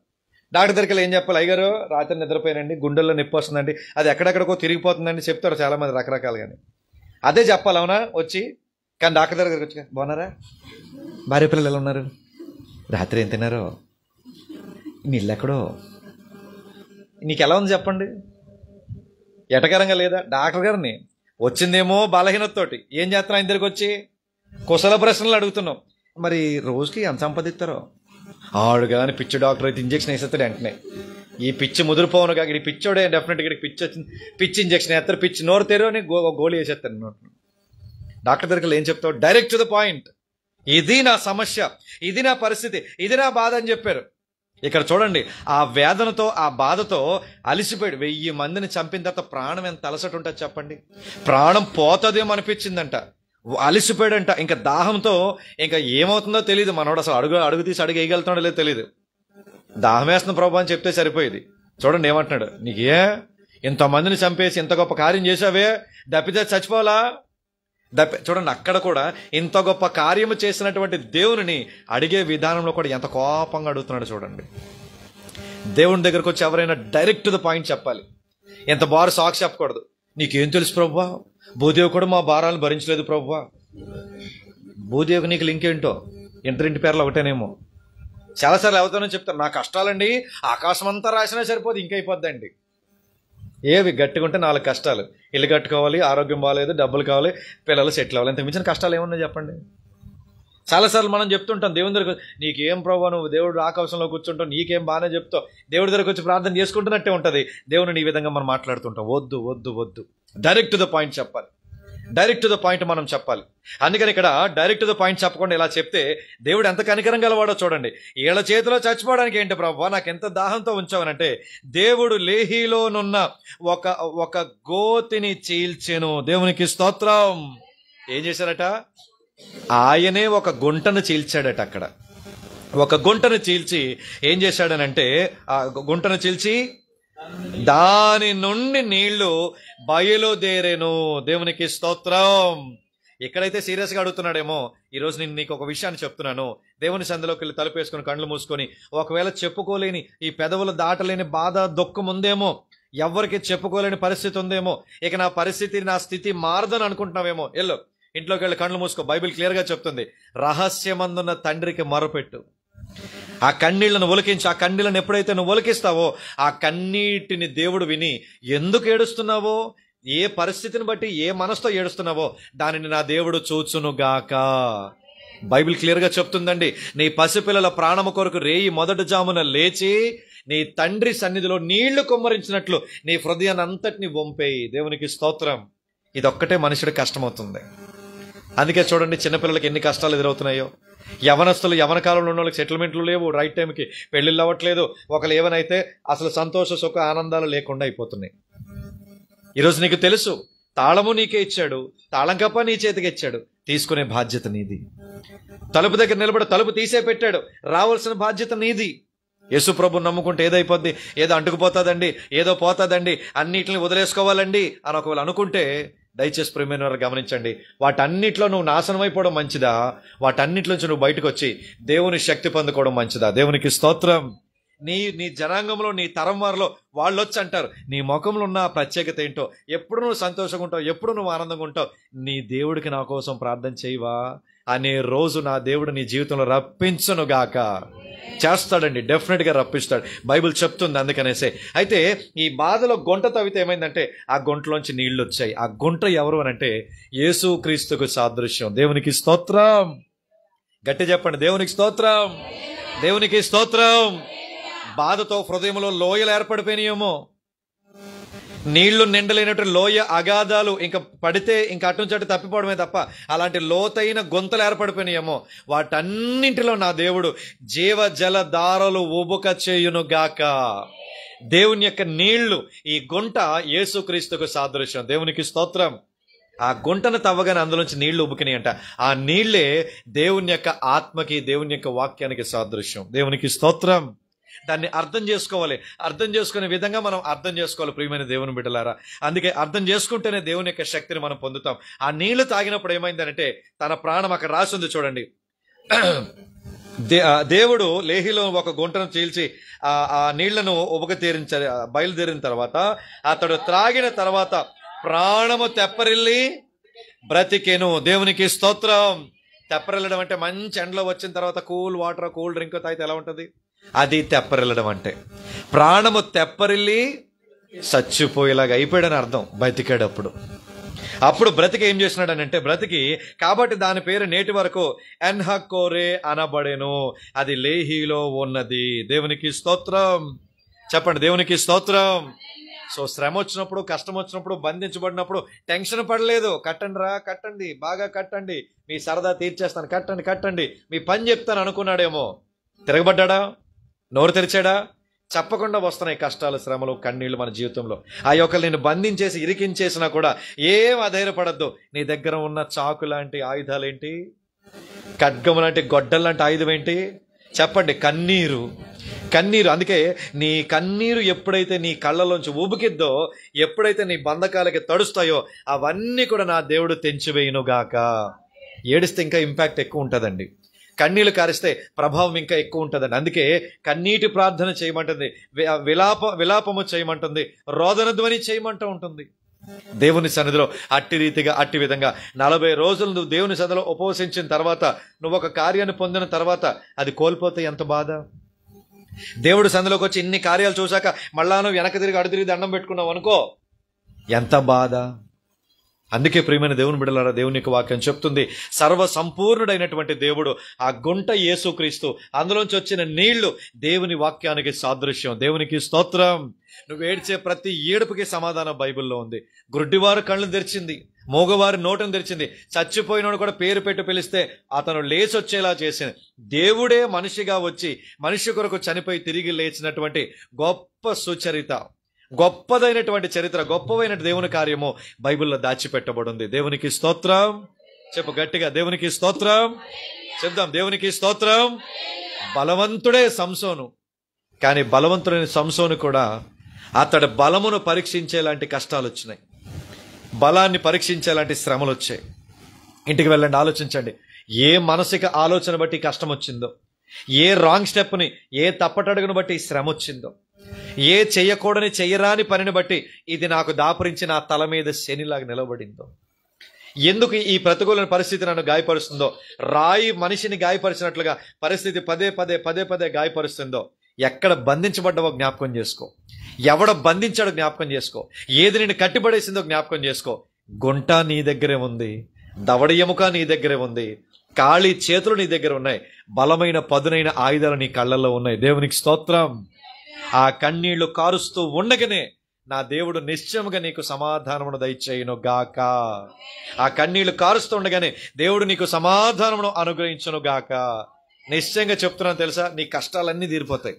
డాక్టర్ దగ్గరికి ఏం చెప్పాలి? అయ్యగారు రాత్రి నిద్రపోయానండి, గుండెల్లో నొప్పి వస్తుందండి, అది ఎక్కడెక్కడికో తిరిగిపోతుందండి చెప్తారు చాలామంది రకరకాలుగానే. అదే చెప్పాలి, అవునా? వచ్చి కానీ డాక్టర్ దగ్గరికి వచ్చి, బాగున్నారా, భార్య పిల్లలు ఎలా ఉన్నారు, రాత్రి ఏం తిన్నారో, మీ ఇల్లు ఎక్కడో, నీకు ఎలా ఉంది చెప్పండి, ఎటకరంగా లేదా? డాక్టర్ గారిని వచ్చిందేమో బలహీనతతోటి ఏం చేస్తున్నాం? ఆయన దగ్గరికి వచ్చి కుశల ప్రశ్నలు అడుగుతున్నాం. మరి రోజుకి ఎంత సంపాదిస్తారో? ఆడు కానీ పిచ్చి డాక్టర్ అయితే ఇంజక్షన్ వేసేస్తాడు వెంటనే. ఈ పిచ్చి ముదిరిపోను కాక ఇది పిచ్చోడే డెఫినెట్గా ఇక్కడికి పిచ్చి వచ్చింది, పిచ్చి ఇంజక్షన్ వేస్తారు, పిచ్చి నోరు తెరు అని గోళీ వేసేస్తారు నోట్. డాక్టర్ దగ్గరికి ఏం చెప్తావు? Direct to the point. ఇది నా సమస్య, ఇది నా పరిస్థితి, ఇది నా బాధ అని చెప్పారు. ఇక్కడ చూడండి, ఆ వేదనతో ఆ బాధతో అలిసిపోయాడు. 1000 మందిని చంపిన తర్వాత ప్రాణం ఎంత అలసట ఉంటుంది చెప్పండి. ప్రాణం పోతుందేమో అనిపించిందంట, అలిసిపోయాడంట. ఇంకా దాహంతో ఇంకా ఏమవుతుందో తెలియదు. మనోడు అసలు అడుగు తీసి అడుగు వేయగలుగుతాడో లేదో తెలియదు. దాహం వేస్తున్న ప్రభు అని చెప్తే సరిపోయేది. చూడండి ఏమంటున్నాడు, నీకే ఇంతమందిని చంపేసి ఇంత గొప్ప కార్యం చేసావే, దప్పితే చచ్చిపోవాలా? చూడండి, అక్కడ కూడా ఇంత గొప్ప కార్యము చేసినటువంటి దేవుని అడిగే విధానంలో కూడా ఎంత కోపంగా అడుగుతున్నాడు చూడండి. దేవుని దగ్గరకు వచ్చి ఎవరైనా డైరెక్ట్ టు ద పాయింట్ చెప్పాలి. ఎంత బారు సాక్షి చెప్పకూడదు. నీకేం తెలుసు ప్రభువా, భూదేవి కూడా మా భారాలను భరించలేదు ప్రభువా. భూదేవికి నీకు లింక్ ఏంటో? ఇంటి పేర్లు ఒకటేనేమో. చాలాసార్లు అవుతానని చెప్తాను, నా కష్టాలండి ఆకాశం అంతా రాసినా సరిపోదు, ఇంకైపోద్దండి. ఏవి గట్టిగా ఉంటే 4 కష్టాలు, ఇల్లు కట్టుకోవాలి, ఆరోగ్యం బాగాలేదు, డబ్బులు కావాలి, పిల్లలు సెటిల్ అవ్వాలి, ఇంత మించిన కష్టాలు ఏమున్నాయి చెప్పండి. చాలాసార్లు మనం చెప్తుంటాం దేవుని దగ్గర, నీకేం ప్రభావ, నువ్వు దేవుడు ఆకాశంలో కూర్చుంటావు, నీకేం బాగానే చెప్తావు, దేవుడి దగ్గరకు వచ్చి ప్రార్థన చేసుకుంటున్నట్టే ఉంటుంది. దేవుని ఈ విధంగా మనం మాట్లాడుతుంటాం. వద్దు వద్దు వద్దు, డైరెక్ట్ టు ద పాయింట్ చెప్పాలి. డైరెక్ట్ టు ద పాయింట్ మనం చెప్పాలి. అందుకని ఇక్కడ డైరెక్ట్ టు ద పాయింట్ చెప్పకుండా ఇలా చెప్తే దేవుడు ఎంత కనికరం గలవాడో చూడండి. వీళ్ళ చేతిలో చచ్చిపోవడానికి ఏంటి ప్రభువా, నాకు ఎంత దాహంతో ఉంచావనంటే, దేవుడు లేహీలోనున్న ఒక గోతిని చీల్చెను. దేవునికి స్తోత్రం. ఏం చేశారట? ఆయనే ఒక గుంటను చీల్చాడట. అక్కడ ఒక గుంటను చీల్చి ఏం చేశాడనంటే, ఆ గుంటను చీల్చి దాని నుండి నీళ్లు బయలుదేరేను. దేవునికి స్తోత్రం. ఎక్కడైతే సీరియస్గా అడుగుతున్నాడేమో, ఈరోజు నేను నీకు ఒక విషయాన్ని చెప్తున్నాను. దేవుని సందులోకి వెళ్ళి తలుపు వేసుకొని కళ్ళు మూసుకొని, ఒకవేళ చెప్పుకోలేని ఈ పెదవులు దాటలేని బాధ దుఃఖం ఉందేమో, ఎవరికి చెప్పుకోలేని పరిస్థితి ఉందేమో, ఇక నా పరిస్థితి నా స్థితి మారదని అనుకుంటున్నావేమో, వెళ్ళు ఇంట్లోకి వెళ్ళి కళ్ళు మూసుకో. బైబిల్ క్లియర్గా చెప్తుంది, రహస్యమందున్న తండ్రికి మొరపెట్టు. ఆ కన్నీళ్లను ఒలికించి, ఆ కన్నీళ్లను ఎప్పుడైతే నువ్వు ఒలికిస్తావో ఆ కన్నీటిని దేవుడు విని, ఎందుకు ఏడుస్తున్నావో, ఏ పరిస్థితిని బట్టి ఏ మనసుతో ఏడుస్తున్నావో దానిని నా దేవుడు చూచునుగాక. బైబిల్ క్లియర్గా చెప్తుందండి, నీ పసిపిల్లల ప్రాణము కొరకు రేయి మొదటి జామున లేచి నీ తండ్రి సన్నిధిలో నీళ్లు కుమ్మరించినట్లు నీ హృదయాన్ని అంతటిని వంపేయి. దేవునికి స్తోత్రం. ఇదొక్కటే మనుషుడికి కష్టమవుతుంది. అందుకే చూడండి, చిన్నపిల్లలకి ఎన్ని కష్టాలు ఎదురవుతున్నాయో. యవనస్తులు, యవన కాలంలో ఉన్న వాళ్ళకి సెటిల్మెంట్లు లేవు, రైట్ టైంకి పెళ్లిళ్ళు అవ్వట్లేదు. ఒకళ్ళు ఏవనైతే అసలు సంతోష సుఖ ఆనందాలు లేకుండా అయిపోతున్నాయి. ఈరోజు నీకు తెలుసు, తాళము నీకే ఇచ్చాడు, తాళం కప్ప నీ చేతికి ఇచ్చాడు, తీసుకునే బాధ్యత నీది. తలుపు దగ్గర నిలబడి తలుపు తీసే పెట్టాడు, రావాల్సిన బాధ్యత నీది. యేసు ప్రభు నమ్ముకుంటే ఏదైపోద్ది, ఏదో అంటుకుపోతుందండి, ఏదో పోతుందండి, అన్నిటిని వదిలేసుకోవాలండి అని ఒకవేళ అనుకుంటే, దయచేసి ప్రియమైన వారు గమనించండి, వాటన్నిటిలో నువ్వు నాశనం అయిపోవడం మంచిదా, వాటన్నిటి నుంచి నువ్వు బయటకు వచ్చి దేవుని శక్తి పొందుకోవడం మంచిదా? దేవునికి స్తోత్రం. నీ నీ జనాంగంలో నీ తరం వారిలో వాళ్ళు వచ్చి అంటారు, నీ ముఖంలో ఉన్న ప్రత్యేకత ఏంటో, ఎప్పుడు నువ్వు సంతోషంగా ఉంటావు, ఎప్పుడు నువ్వు ఆనందంగా ఉంటావు, నీ దేవుడికి నా కోసం ప్రార్థన చేయవా అనే రోజు నా దేవుడు నీ జీవితంలో రప్పించును గాక. చేస్తాడండి, డెఫినెట్ గా రప్పిస్తాడు, బైబిల్ చెప్తుంది. అందుకనేసే అయితే ఈ బాధలో గుంట తవ్వితే ఏమైందంటే ఆ గుంటలోంచి నీళ్లు వచ్చాయి. ఆ గుంట ఎవరు అని అంటే యేసు క్రీస్తుకు సాదృశ్యం. దేవునికి స్తోత్రం, గట్టి చెప్పండి, దేవునికి స్తోత్రం, దేవునికి స్తోత్రం. బాధతో హృదయంలో లోయలు ఏర్పడిపోయినాయేమో, నీళ్లు నిండలేనట్టు లోయ అగాధాలు, ఇంకా పడితే ఇంకా అటు నుంచి అటు తప్పిపోవడమే తప్ప అలాంటి లోతైన గుంతలు ఏర్పడిపోయినాయేమో, వాటన్నింటిలో నా దేవుడు జీవ జల దారలు ఉబుక చేయును గాక. దేవుని యొక్క నీళ్లు, ఈ గుంట యేసుక్రీస్తుకు సాదృశ్యం. దేవునికి స్తోత్రం. ఆ గుంటను తవ్వగానే అందులోంచి నీళ్లు ఉబుకినాయి అంట. ఆ నీళ్లే దేవుని యొక్క ఆత్మకి, దేవుని యొక్క వాక్యానికి సాదృశ్యం. దేవునికి స్తోత్రం. దాన్ని అర్థం చేసుకోవాలి, అర్థం చేసుకునే విధంగా మనం అర్థం చేసుకోవాలి ప్రియమైన దేవుని బిడ్డలారా. అందుకే అర్థం చేసుకుంటేనే దేవుని యొక్క శక్తిని మనం పొందుతాం. ఆ నీళ్లు తాగినప్పుడు ఏమైందనంటే తన ప్రాణం, అక్కడ రాసింది చూడండి, దేవుడు లేహిలో ఒక గుంటను చీల్చి ఆ నీళ్లను బయలుదేరిన తర్వాత అతడు త్రాగిన తర్వాత ప్రాణము తెప్పరిల్లి బ్రతికెను. దేవునికి స్తోత్రం. తెప్పరిల్లడం అంటే మంచి ఎండలో వచ్చిన తర్వాత కూల్ వాటర్, కూల్ డ్రింక్ తాగితే ఎలా ఉంటుంది, అది తెప్పరిల్లడం అంటే. ప్రాణము తెప్పరిల్లి చచ్చిపోయేలాగా అయిపోయాడని అర్థం. బతికాడు. అప్పుడు బ్రతికి ఏం చేసినాడనంటే, బ్రతికి కాబట్టి దాని పేరు నేటి వరకు ఎన్హకోరే అనబడెను. అది లేహీలో ఉన్నది. దేవునికి స్తోత్రం. చెప్పండి, దేవునికి స్తోత్రం. సో శ్రమ వచ్చినప్పుడు, కష్టం వచ్చినప్పుడు, బంధించబడినప్పుడు టెన్షన్ పడలేదు. కట్టండి రా, కట్టండి, బాగా కట్టండి, మీ సరదా తీర్చేస్తాను, కట్టండి కట్టండి, మీ పని చెప్తాను అనుకున్నాడేమో. తిరగబడ్డా, నోరు తెరిచాడా? చెప్పకుండా వస్తున్నాయి కష్టాలు, శ్రమలు, కన్నీళ్లు మన జీవితంలో. ఆ యొక్క నేను బంధించేసి ఇరికించేసినా కూడా ఏం అధైర్యపడద్దు. నీ దగ్గర ఉన్న చాకు లాంటి ఆయుధాలేంటి, ఖడ్గం లాంటి గొడ్డలు లాంటి ఆయుధం ఏంటి చెప్పండి? కన్నీరు. అందుకే నీ కన్నీరు ఎప్పుడైతే నీ కళ్ళలోంచి ఊబుకిద్దో, ఎప్పుడైతే నీ బంధకాలకి తడుస్తాయో, అవన్నీ కూడా నా దేవుడు తెంచివేయునుగాక. ఏడిస్తే ఇంకా ఇంపాక్ట్ ఎక్కువ ఉంటుందండి, కన్నీళ్లు కారిస్తే ప్రభావం ఇంకా ఎక్కువ ఉంటుందండి. అందుకే కన్నీటి ప్రార్థన చేయమంటుంది, విలాపము చేయమంటుంది, రోదన ధ్వని చేయమంటూ ఉంటుంది దేవుని సన్నిధిలో. అట్టి విధంగా 40 రోజులు నువ్వు దేవుని సన్నిధిలో ఉపవసించిన తర్వాత, నువ్వు ఒక కార్యాన్ని పొందిన తర్వాత అది కోల్పోతే ఎంత బాధ. దేవుడు సన్నిధిలోకి వచ్చి ఇన్ని కార్యాలు చూశాక మళ్ళా నువ్వు వెనక తిరిగి అడు తిరిగి దండం పెట్టుకున్నావు అనుకో, ఎంత బాధ. అందుకే ప్రియమైన దేవుని బిడ్డలారా, దేవుని యొక్క వాక్యం చెప్తుంది, సర్వ సంపూర్ణుడైనటువంటి దేవుడు, ఆ గుంట యేసుక్రీస్తు, అందులోంచి వచ్చిన నీళ్లు దేవుని వాక్యానికి సాదృశ్యం. దేవునికి స్తోత్రం. నువ్వు ఏడ్చే ప్రతి ఏడుపుకి సమాధానం బైబిల్లో ఉంది. గుడ్డివారు కళ్ళు తెరిచింది, మోగవారి నోటను తెరిచింది, చచ్చిపోయినోడు కూడా పేరు పెట్టి పిలిస్తే అతను లేచొచ్చేలా చేసింది. దేవుడే మనిషిగా వచ్చి మనిషి కొరకు చనిపోయి తిరిగి లేచినటువంటి గొప్ప సుచరిత, గొప్పదైనటువంటి చరిత్ర, గొప్పవైన దేవుని కార్యము బైబిల్లో దాచిపెట్టబడింది. దేవునికి స్తోత్రం. చెప్పు గట్టిగా, దేవునికి స్తోత్రం. చెప్దాం, దేవునికి స్తోత్రం. బలవంతుడే సంసోను, కానీ బలవంతుడైన సంసోను కూడా అతడి బలమును పరీక్షించేలాంటి కష్టాలు వచ్చినాయి, బలాన్ని పరీక్షించేలాంటి శ్రమలు వచ్చాయి. ఇంటికి వెళ్ళండి, ఆలోచించండి, ఏ మానసిక ఆలోచన బట్టి కష్టం వచ్చిందో, ఏ రాంగ్ స్టెప్ని, ఏ తప్పటడుగును బట్టి శ్రమ వచ్చిందో, ఏ చెయ్యకూడని చెయ్యరాని పనిని బట్టి ఇది నాకు దాపురించి నా తల మీద శనిలాగా నిలబడిందో, ఎందుకు ఈ ప్రతికూల పరిస్థితి నన్ను గాయపరుస్తుందో, రాయి మనిషిని గాయపరిచినట్లుగా పరిస్థితి పదే గాయపరుస్తుందో, ఎక్కడ బంధించబడ్డావో జ్ఞాపకం చేసుకో, ఎవడ బంధించాడో జ్ఞాపకం చేసుకో, ఏది నేను కట్టిపడేసిందో జ్ఞాపకం చేసుకో. గుంట నీ దగ్గరే ఉంది, దవడ ఎముక నీ దగ్గరే ఉంది, ఖాళీ చేతులు నీ దగ్గర ఉన్నాయి, బలమైన పదునైన ఆయుధాలు నీ కళ్ళల్లో ఉన్నాయి. దేవునికి స్తోత్రం. ఆ కన్నీళ్లు కారుస్తూ ఉండగానే నా దేవుడు నిశ్చయముగా నీకు సమాధానమును దయచేయును గాక. ఆ కన్నీళ్లు కారుస్తూ ఉండగానే దేవుడు నీకు సమాధానమును అనుగ్రహించును గాక. నిశ్చయంగా చెప్తున్నాను తెలుసా, నీ కష్టాలన్నీ తీరిపోతాయి.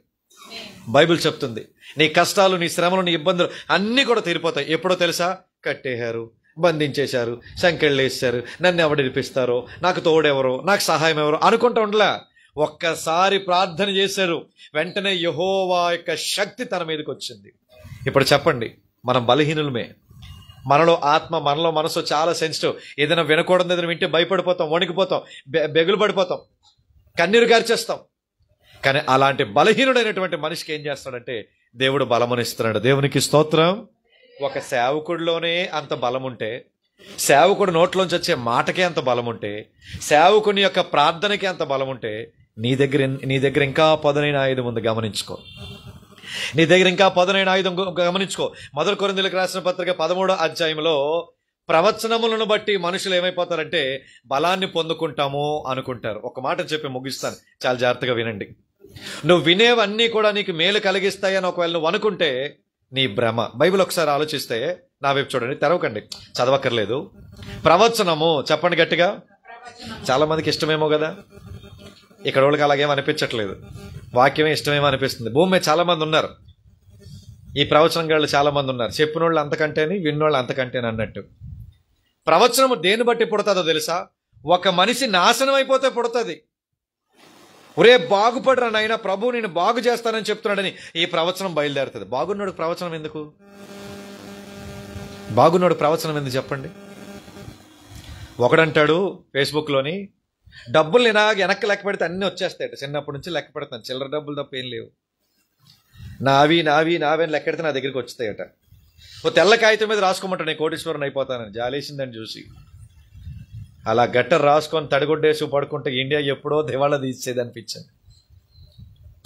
బైబిల్ చెప్తుంది, నీ కష్టాలు, నీ శ్రమలు, నీ ఇబ్బందులు అన్నీ కూడా తీరిపోతాయి. ఎప్పుడో తెలుసా? కట్టేశారు, బంధించేశారు, సంకెళ్ళు వేసారు, నన్ను ఎవడు విడిపిస్తారో, నాకు తోడెవరో, నాకు సహాయం ఎవరో అనుకుంటూ ఉండలే. ఒక్కసారి ప్రార్థన చేశారు, వెంటనే యెహోవా యొక్క శక్తి తన మీదకి వచ్చింది. ఇప్పుడు చెప్పండి, మనం బలహీనులమే, మనలో ఆత్మ, మనలో మనసు చాలా సెన్సిటివ్. ఏదైనా వినకూడదు, ఏదైనా వింటే భయపడిపోతాం, వణికిపోతాం, బెగులు పడిపోతాం, కన్నీరు గార్చేస్తాం. కానీ అలాంటి బలహీనుడైనటువంటి మనిషికి ఏం చేస్తాడంటే దేవుడు బలమునిస్తున్నాడు. దేవునికి స్తోత్రం. ఒక సేవకుడిలోనే అంత బలం ఉంటే, సేవకుడు నోట్లోంచి వచ్చే మాటకే అంత బలం ఉంటే, సేవకుని యొక్క ప్రార్థనకి అంత బలం ఉంటే, నీ దగ్గర ఇంకా పదునైన ఆయుధం ఉంది. గమనించుకో, నీ దగ్గర ఇంకా పదునైన ఆయుధం గమనించుకో. 1 కొరింథీయులకు రాసిన పత్రిక 13వ అధ్యాయంలో ప్రవచనములను బట్టి మనుషులు ఏమైపోతారంటే బలాన్ని పొందుకుంటాము అనుకుంటారు. ఒక మాట చెప్పి ముగిస్తాను, చాలా జాగ్రత్తగా వినండి. నువ్వు వినేవన్నీ కూడా నీకు మేలు కలిగిస్తాయని ఒకవేళ నువ్వు అనుకుంటే నీ భ్రమ. బైబిల్ ఒకసారి ఆలోచిస్తే, నా వైపు చూడండి, తెరవకండి, చదవక్కర్లేదు. ప్రవచనము చెప్పండి గట్టిగా. చాలా మందికి ఇష్టమేమో కదా, ఇక్కడ వాళ్ళకి అలాగేమో అనిపించట్లేదు. వాక్యమే ఇష్టమేమో అనిపిస్తుంది. భూమి మీద చాలా మంది ఉన్నారు, ఈ ప్రవచనం గాళ్ళు చాలా మంది ఉన్నారు. చెప్పిన వాళ్ళు అంతకంటేని, విన్నోళ్ళు అంతకంటేని అన్నట్టు. ప్రవచనము దేని బట్టి పుడతాదో తెలుసా? ఒక మనిషి నాశనం అయిపోతే పుడుతుంది. ఒరే బాగుపడరా నాయనా, ప్రభు నేను బాగు చేస్తానని చెప్తున్నాడని ఈ ప్రవచనం బయలుదేరుతుంది. బాగున్నాడు ప్రవచనం ఎందుకు? బాగున్నాడు ప్రవచనం ఎందుకు చెప్పండి? ఒకడంటాడు ఫేస్బుక్లోని, డబ్బులు నేను వెనక్కి లెక్క పెడితే అన్నీ వచ్చేస్తాయట. చిన్నప్పటి నుంచి లెక్క పెడతాను, చిల్లర డబ్బులు తప్ప ఏం లేవు, నావి నావి నావి అని లెక్క పెడితే నా దగ్గరికి వచ్చేస్తాయట. ఓ తెల్ల కాగితం మీద రాసుకోమంటాడు, నేను కోటీశ్వరుని అయిపోతానని. జాలేసిందని చూసి అలా గట్టర్ రాసుకొని తడిగొడ్డేసి పడుకుంటే ఇండియా ఎప్పుడో దివాళా తీసేది అనిపించింది.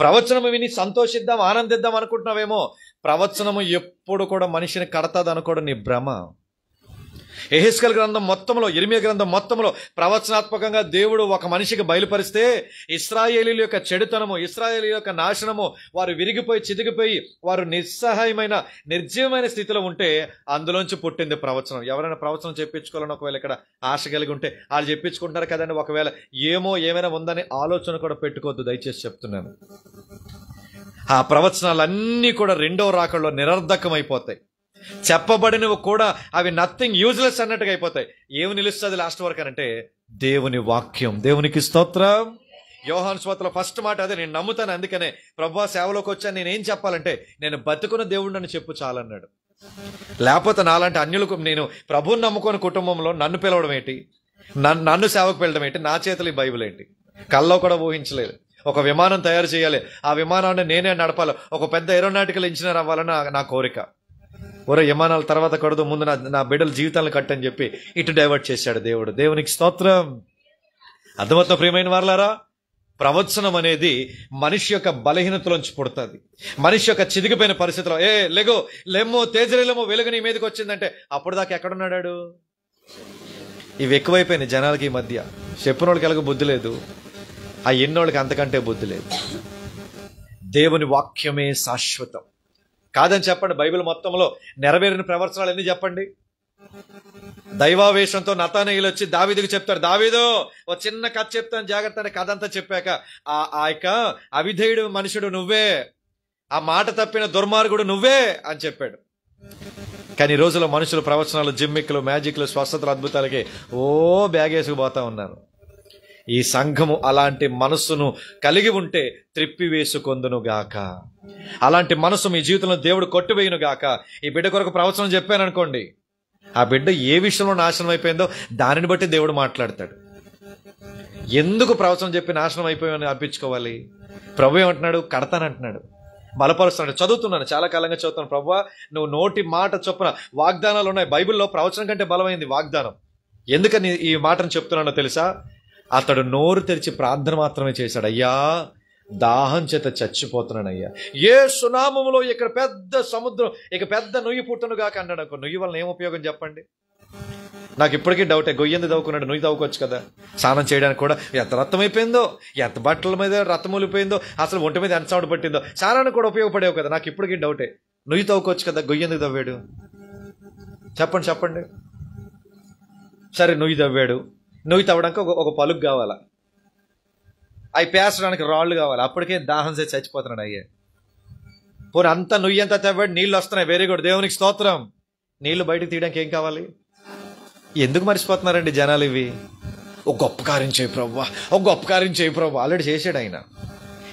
ప్రవచనము విని సంతోషిద్దాం, ఆనందిద్దాం అనుకుంటున్నావేమో. ప్రవచనము ఎప్పుడు కూడా మనిషిని కడతాది అనుకోవడం నీ భ్రమ. యెహెజ్కేలు గ్రంథం మొత్తంలో, యిర్మీయా గ్రంథం మొత్తంలో ప్రవచనాత్మకంగా దేవుడు ఒక మనిషికి బయలుపరిస్తే ఇశ్రాయేలీయుల యొక్క చెడుతనము, ఇశ్రాయేలీయుల యొక్క నాశనము, వారు విరిగిపోయి చిదిగిపోయి వారు నిస్సహాయమైన నిర్జీవమైన స్థితిలో ఉంటే అందులోంచి పుట్టింది ప్రవచనం. ఎవరైనా ప్రవచనం చెప్పించుకోవాలని ఒకవేళ ఇక్కడ ఆశ కలిగి ఉంటే వాళ్ళు చెప్పించుకుంటారు కదండి. ఒకవేళ ఏమైనా ఉందని ఆలోచన కూడా పెట్టుకోవద్దు, దయచేసి చెప్తున్నాను. ఆ ప్రవచనాలన్నీ కూడా రెండవ రాకడలో నిరర్ధకమైపోతాయి. చెప్పబడినవి కూడా అవి నథింగ్, యూజ్లెస్ అన్నట్టుగా అయిపోతాయి. ఏమి నిలుస్తుంది లాస్ట్ వరకు అంటే దేవుని వాక్యం. దేవునికి స్తోత్రం. యోహాను సువార్తలో ఫస్ట్ మాట అదే, నేను నమ్ముతాను, అందుకనే ప్రభువా సేవలోకి వచ్చాను, నేనేం చెప్పాలంటే నేను బతుకున్న దేవుడు అని చెప్పు చాలన్నాడు. లేకపోతే నాలాంటి అన్యులకు, నేను ప్రభువుని నమ్ముకుని కుటుంబంలో నన్ను పిలవడం ఏంటి, నన్ను సేవకు వెళ్ళడం ఏంటి, నా చేతులు ఈ బైబిల్ ఏంటి, కల్లో కూడా ఊహించలేదు. ఒక విమానం తయారు చేయాలి, ఆ విమానాన్ని నేనే నడపాలి, ఒక పెద్ద ఏరోనాటికల్ ఇంజనీర్ అవ్వాలని నా కోరిక. ఒరే విమానాల తర్వాత కడదు, ముందు నా బిడ్డల జీవితాలను కట్టని చెప్పి ఇటు డైవర్ట్ చేశాడు దేవుడు. దేవునికి స్తోత్రం. అర్థమవుతున్న ప్రియమైన వారలారా, ప్రవచనం అనేది మనిషి యొక్క బలహీనతలోంచి పుడుతుంది. మనిషి యొక్క చిదిగిపోయిన పరిస్థితిలో, లెగో లెమ్మో తేజరేలేమో వెలుగు నీ మీదకి వచ్చిందంటే అప్పుడు దాకా ఎక్కడున్నాడు? ఇవి ఎక్కువైపోయినాయి జనాలకి ఈ మధ్య. చెప్పినోళ్ళకి ఎలాగో బుద్ధి లేదు, ఆ ఎన్నోళ్ళకి అంతకంటే బుద్ధి లేదు. దేవుని వాక్యమే శాశ్వతం కాదని చెప్పండి. బైబిల్ మొత్తంలో నెరవేరిన ప్రవచనాలు ఎన్ని చెప్పండి? దైవావేశంతో నతానీయులు వచ్చి దావీదుకు చెప్తాడు, దావీదు ఓ చిన్న కథ చెప్తాను జాగ్రత్త అని. కథ అంతా చెప్పాక ఆ యొక్క అవిధేయుడు మనుషుడు నువ్వే, ఆ మాట తప్పిన దుర్మార్గుడు నువ్వే అని చెప్పాడు. కానీ ఈ రోజుల్లో మనుషులు ప్రవచనాలు, జిమ్మిక్లు, మ్యాజిక్లు, స్వస్థతలు, అద్భుతాలకి బ్యాగేసుకుపోతా ఉన్నారు. ఈ సంఘము అలాంటి మనస్సును కలిగి ఉంటే త్రిప్పివేసుకొందునుగాక. అలాంటి మనసు మీ జీవితంలో దేవుడు కొట్టివేయునుగాక. ఈ బిడ్డ కొరకు ప్రవచనం చెప్పాను అనుకోండి, ఆ బిడ్డ ఏ విషయంలో నాశనం అయిపోయిందో దానిని బట్టి దేవుడు మాట్లాడతాడు. ఎందుకు ప్రవచనం చెప్పి నాశనం అయిపోయామని అర్పించుకోవాలి? ప్రభు ఏమంటున్నాడు? కడతానంటున్నాడు, బలపరుస్తున్నాడు. చదువుతున్నాను, చాలా కాలంగా చదువుతాను. ప్రభువా నువ్వు నోటి మాట చొప్పున వాగ్దానాలు ఉన్నాయి. బైబిల్లో ప్రవచనం కంటే బలమైంది వాగ్దానం. ఎందుకని ఈ మాటను చెప్తున్నానో తెలుసా? అతడు నోరు తెరిచి ప్రార్థన మాత్రమే చేశాడు. అయ్యా దాహం చేత చచ్చిపోతున్నానయ్యా, యేసు నామములో ఇక్కడ పెద్ద సముద్రం, ఇక పెద్ద నుయ్యి పుట్టునుగాక అన్నాడు అనుకో. నుయ్యి వలన ఏం ఉపయోగం చెప్పండి? నాకు ఇప్పటికీ డౌటే, గొయ్యంది దవ్వుకున్నాడు, నుయ్యి దవ్వుకోవచ్చు కదా. స్నానం చేయడానికి కూడా ఎంత రక్తం అయిపోయిందో, ఎంత బట్టల మీద రక్తం ఒలిపోయిందో, అసలు ఒంటి మీద ఎంత సౌండ్ పట్టిందో, స్నానానికి కూడా ఉపయోగపడేవు కదా. నాకు ఇప్పటికీ డౌటే, నుయ్యి తవ్వుకోవచ్చు కదా, గొయ్యంది దవ్వాడు? చెప్పండి. సరే నుయ్యి తవ్వాడు, నువ్వు తవ్వడానికి ఒక పలుకు కావాలా, అవి పేసడానికి రాళ్ళు కావాలి, అప్పటికే దాహం చేసి చచ్చిపోతున్నాడు. అయ్యే పోనీ అంతా నుయ్యి అంతా తవ్వాడు, నీళ్ళు వస్తున్నాయి, వెరీ గుడ్, దేవునికి స్తోత్రం. నీళ్లు బయటకు తీయడానికి ఏం కావాలి? ఎందుకు మర్చిపోతున్నారండి జనాలు ఇవి? ఒక గొప్ప కార్యం చేయి ప్రభువా, ఒక గొప్ప కార్యం చేయి ప్రభు. ఆల్రెడీ చేశాడు ఆయన.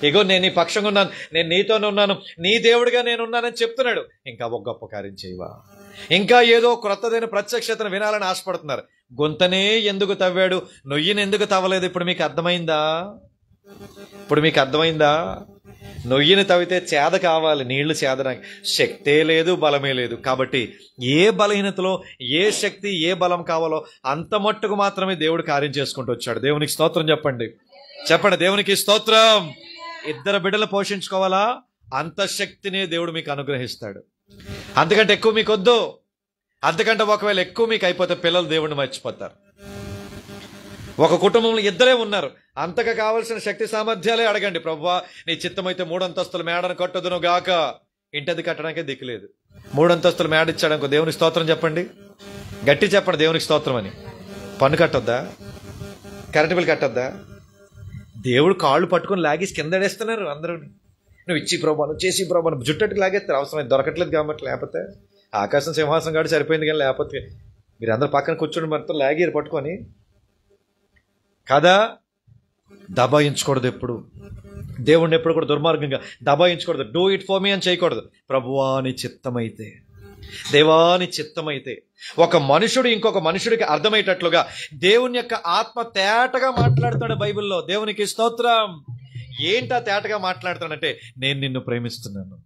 ఇగో నేను నీ పక్షంగా ఉన్నాను, నేను నీతోనే ఉన్నాను, నీ దేవుడిగా నేను ఉన్నానని చెప్తున్నాడు. ఇంకా ఒక గొప్ప కార్యం చేయవా? ఇంకా ఏదో క్రొత్తదైన ప్రత్యక్షతను వినాలని ఆశపడుతున్నారు. గొంతనే ఎందుకు తవ్వాడు, నొయ్యిని ఎందుకు తవ్వలేదు? ఇప్పుడు మీకు అర్థమైందా? ఇప్పుడు మీకు అర్థమైందా? నొయ్యిని తవ్వితే చేద కావాలి, నీళ్లు చేదడానికి శక్తే లేదు, బలమే లేదు. కాబట్టి ఏ బలహీనతలో ఏ శక్తి ఏ బలం కావాలో అంత మట్టుకు మాత్రమే దేవుడు కార్యం చేసుకుంటూ వచ్చాడు. దేవునికి స్తోత్రం చెప్పండి. చెప్పండి, దేవునికి స్తోత్రం. ఇద్దరు బిడ్డలు పోషించుకోవాలా? అంత శక్తినే దేవుడు మీకు అనుగ్రహిస్తాడు. అంతకంటే ఎక్కువ మీకు వద్దు. అంతకంటే ఒకవేళ ఎక్కువ మీకు అయిపోతే పిల్లలు దేవుడిని మర్చిపోతారు. ఒక కుటుంబంలో ఇద్దరే ఉన్నారు, అంతగా కావలసిన శక్తి సామర్థ్యాలే అడగండి. ప్రభువా నీ చిత్తమైతే 3 అంతస్తుల మేడను కట్టదును గాక. ఇంటది కట్టడానికే దిక్కులేదు, 3 అంతస్తుల మేడ ఇచ్చాడనుకో, దేవునికి స్తోత్రం చెప్పండి. గట్టి చెప్పండి దేవునికి స్తోత్రం అని. పన్ను కట్టొద్దా? Current bill కట్టొద్దా? దేవుడు కాళ్ళు పట్టుకొని లాగేసి కింద వేస్తున్నారు అందరూ. నువ్వు ఇచ్చి ప్రభావం చేసి ప్రభావం జుట్టట్టుకు లాగేస్తారు. అవసరం దొరకట్లేదు కాబట్టి. లేకపోతే ఆకాశం సింహాసం కాడి సరిపోయింది, కానీ లేకపోతే మీరు అందరు పక్కన కూర్చొని మొత్తం లాగేరు పట్టుకొని కదా. దబాయించకూడదు. ఎప్పుడు దేవుడిని ఎప్పుడు కూడా దుర్మార్గంగా దబాయించకూడదు. డూ ఇట్ ఫర్ మీ అని చేయకూడదు. ప్రభువాని చిత్తమైతే, దేవాని చిత్తమైతే. ఒక మనుషుడు ఇంకొక మనుషుడికి అర్థమయ్యేటట్లుగా దేవుని యొక్క ఆత్మ తేటగా మాట్లాడుతాడు బైబిల్లో. దేవునికి స్తోత్రం. ఏంటా తేటగా మాట్లాడుతాడంటే, నేను నిన్ను ప్రేమిస్తున్నాను,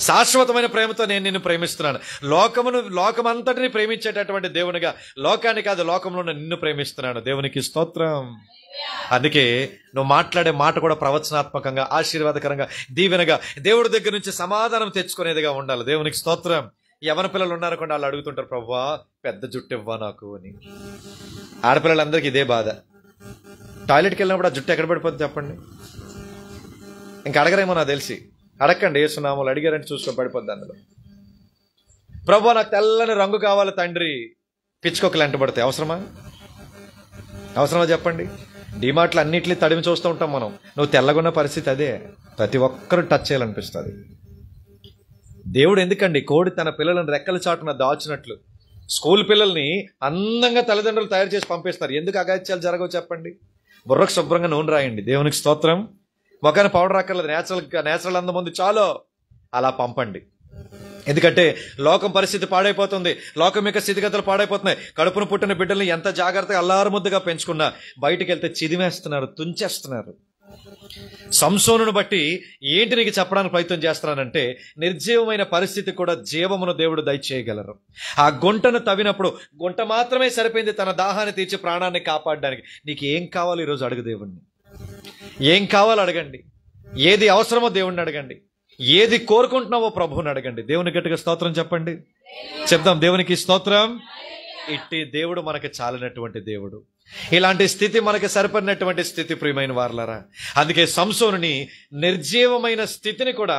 శాశ్వతమైన ప్రేమతో నేను నిన్ను ప్రేమిస్తున్నాను. లోకమంతటిని ప్రేమించేటటువంటి దేవునిగా, లోకాన్ని కాదు లోకంలో నిన్ను ప్రేమిస్తున్నాను. దేవునికి స్తోత్రం. అందుకే నువ్వు మాట్లాడే మాట కూడా ప్రవచనాత్మకంగా, ఆశీర్వాదకరంగా, దీవెనగా, దేవుడి దగ్గర నుంచి సమాధానం తెచ్చుకునేదిగా ఉండాలి. దేవునికి స్తోత్రం. యవన పిల్లలు ఉన్నారనుకోండి, వాళ్ళు అడుగుతుంటారు, ప్రభువా పెద్ద జుట్టు ఇవ్వా నాకు అని. ఆడపిల్లలందరికీ ఇదే బాధ. టాయిలెట్కి వెళ్ళినప్పుడు ఆ జుట్టు ఎక్కడ పడిపోతుంది చెప్పండి? ఇంకా అడగరేమో నాకు తెలిసి. అడగండి, యేసునామములో అడిగారంటే చూసుకొని పడిపోద్ది అందులో. ప్రభువా నాకు తెల్లని రంగు కావాలి తండ్రి. పిచ్చుకొక్కలు ఎంటబడతాయి. అవసరమా చెప్పండి? డిమార్ట్లు అన్నింటినీ తడిమి చూస్తూ ఉంటాం మనం. నువ్వు తెల్లగున్న పరిస్థితి అదే. ప్రతి ఒక్కరూ టచ్ చేయాలనిపిస్తుంది. దేవుడు ఎందుకండి కోడి తన పిల్లలను రెక్కల చాటున దాచినట్లు స్కూల్ పిల్లల్ని అందంగా తల్లిదండ్రులు తయారు చేసి పంపిస్తారు. ఎందుకు అగాత్యాలు జరగవు చెప్పండి? బుర్రకు శుభ్రంగా నూనె రాయండి. దేవునికి స్తోత్రం. మొక్కన పౌడర్ అక్కర్లేదు, నేచురల్ అందం ఉంది చాలు. అలా పంపండి. ఎందుకంటే లోకం పరిస్థితి పాడైపోతుంది, లోకం యొక్క స్థితిగతులు పాడైపోతున్నాయి. కడుపును పుట్టిన బిడ్డల్ని ఎంత జాగ్రత్తగా అల్లారు ముద్దుగా పెంచుకున్నా బయటికి వెళ్తే చిదిమేస్తున్నారు, తుంచేస్తున్నారు. సంసోనును బట్టి ఏంటి నీకు చెప్పడానికి ప్రయత్నం చేస్తున్నానంటే, నిర్జీవమైన పరిస్థితి కూడా జీవమును దేవుడు దయచేయగలరు. ఆ గుంటను తవ్వినప్పుడు గుంట మాత్రమే సరిపోయింది తన దాహాన్ని తీర్చి ప్రాణాన్ని కాపాడడానికి. నీకు ఏం కావాలో ఈరోజు అడుగు దేవుణ్ణి. ఏం కావాలో అడగండి. ఏది అవసరమో దేవుణ్ణి అడగండి. ఏది కోరుకుంటున్నావో ప్రభువుని అడగండి. దేవుని గట్టిగా స్తోత్రం చెప్పండి. చెప్దాం దేవునికి స్తోత్రం. ఇట్టి దేవుడు మనకి చాలినటువంటి దేవుడు. ఇలాంటి స్థితి మనకి సరిపడినటువంటి స్థితి ప్రియమైన వారలారా. అందుకే సంసోనుని నిర్జీవమైన స్థితిని కూడా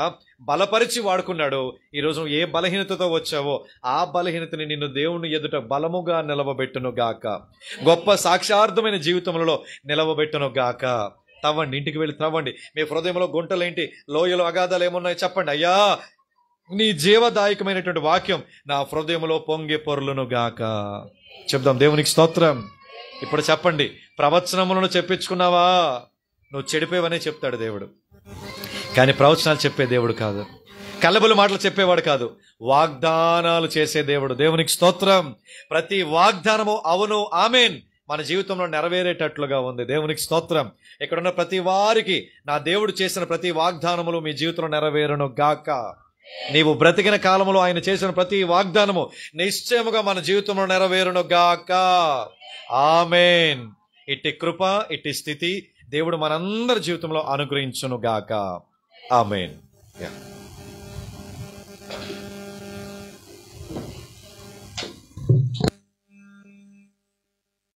బలపరిచి వాడుకున్నాడు. ఈరోజు ఏ బలహీనతతో వచ్చావో ఆ బలహీనతని నిన్ను దేవుని ఎదుట బలముగా నిలవబెట్టును గాక. గొప్ప సాక్షార్థమైన జీవితంలో నిలవబెట్టును గాక. తవ్వండి, ఇంటికి వెళ్ళి తవ్వండి. మీ హృదయంలో గుంటలేంటి, లోయలు అగాధాలు ఏమున్నాయో చెప్పండి. అయ్యా నీ జీవదాయకమైనటువంటి వాక్యం నా హృదయంలో పొంగి పొర్లును గాక. చెప్దాం దేవునికి స్తోత్రం. ఇప్పుడు చెప్పండి, ప్రవచనములను చెప్పించుకున్నావా? నువ్వు చెడిపోవనే చెప్తాడు దేవుడు. కానీ ప్రవచనాలు చెప్పే దేవుడు కాదు, కల్లబులు మాటలు చెప్పేవాడు కాదు, వాగ్దానాలు చేసే దేవుడు. దేవునికి స్తోత్రం. ప్రతి వాగ్దానము అవును ఆమేన్ మన జీవితంలో నెరవేరేటట్లుగా ఉంది. దేవునికి స్తోత్రం. ఇక్కడున్న ప్రతి వారికి నా దేవుడు చేసిన ప్రతి వాగ్దానములు మీ జీవితంలో నెరవేరును గాక. నీవు బ్రతికిన కాలంలో ఆయన చేసిన ప్రతి వాగ్దానము నిశ్చయముగా మన జీవితంలో నెరవేరును గాక. ఆమేన్. ఇట్టి కృప, ఇట్టి స్థితి దేవుడు మనందరి జీవితంలో అనుగ్రహించును గాక. ఆమేన్.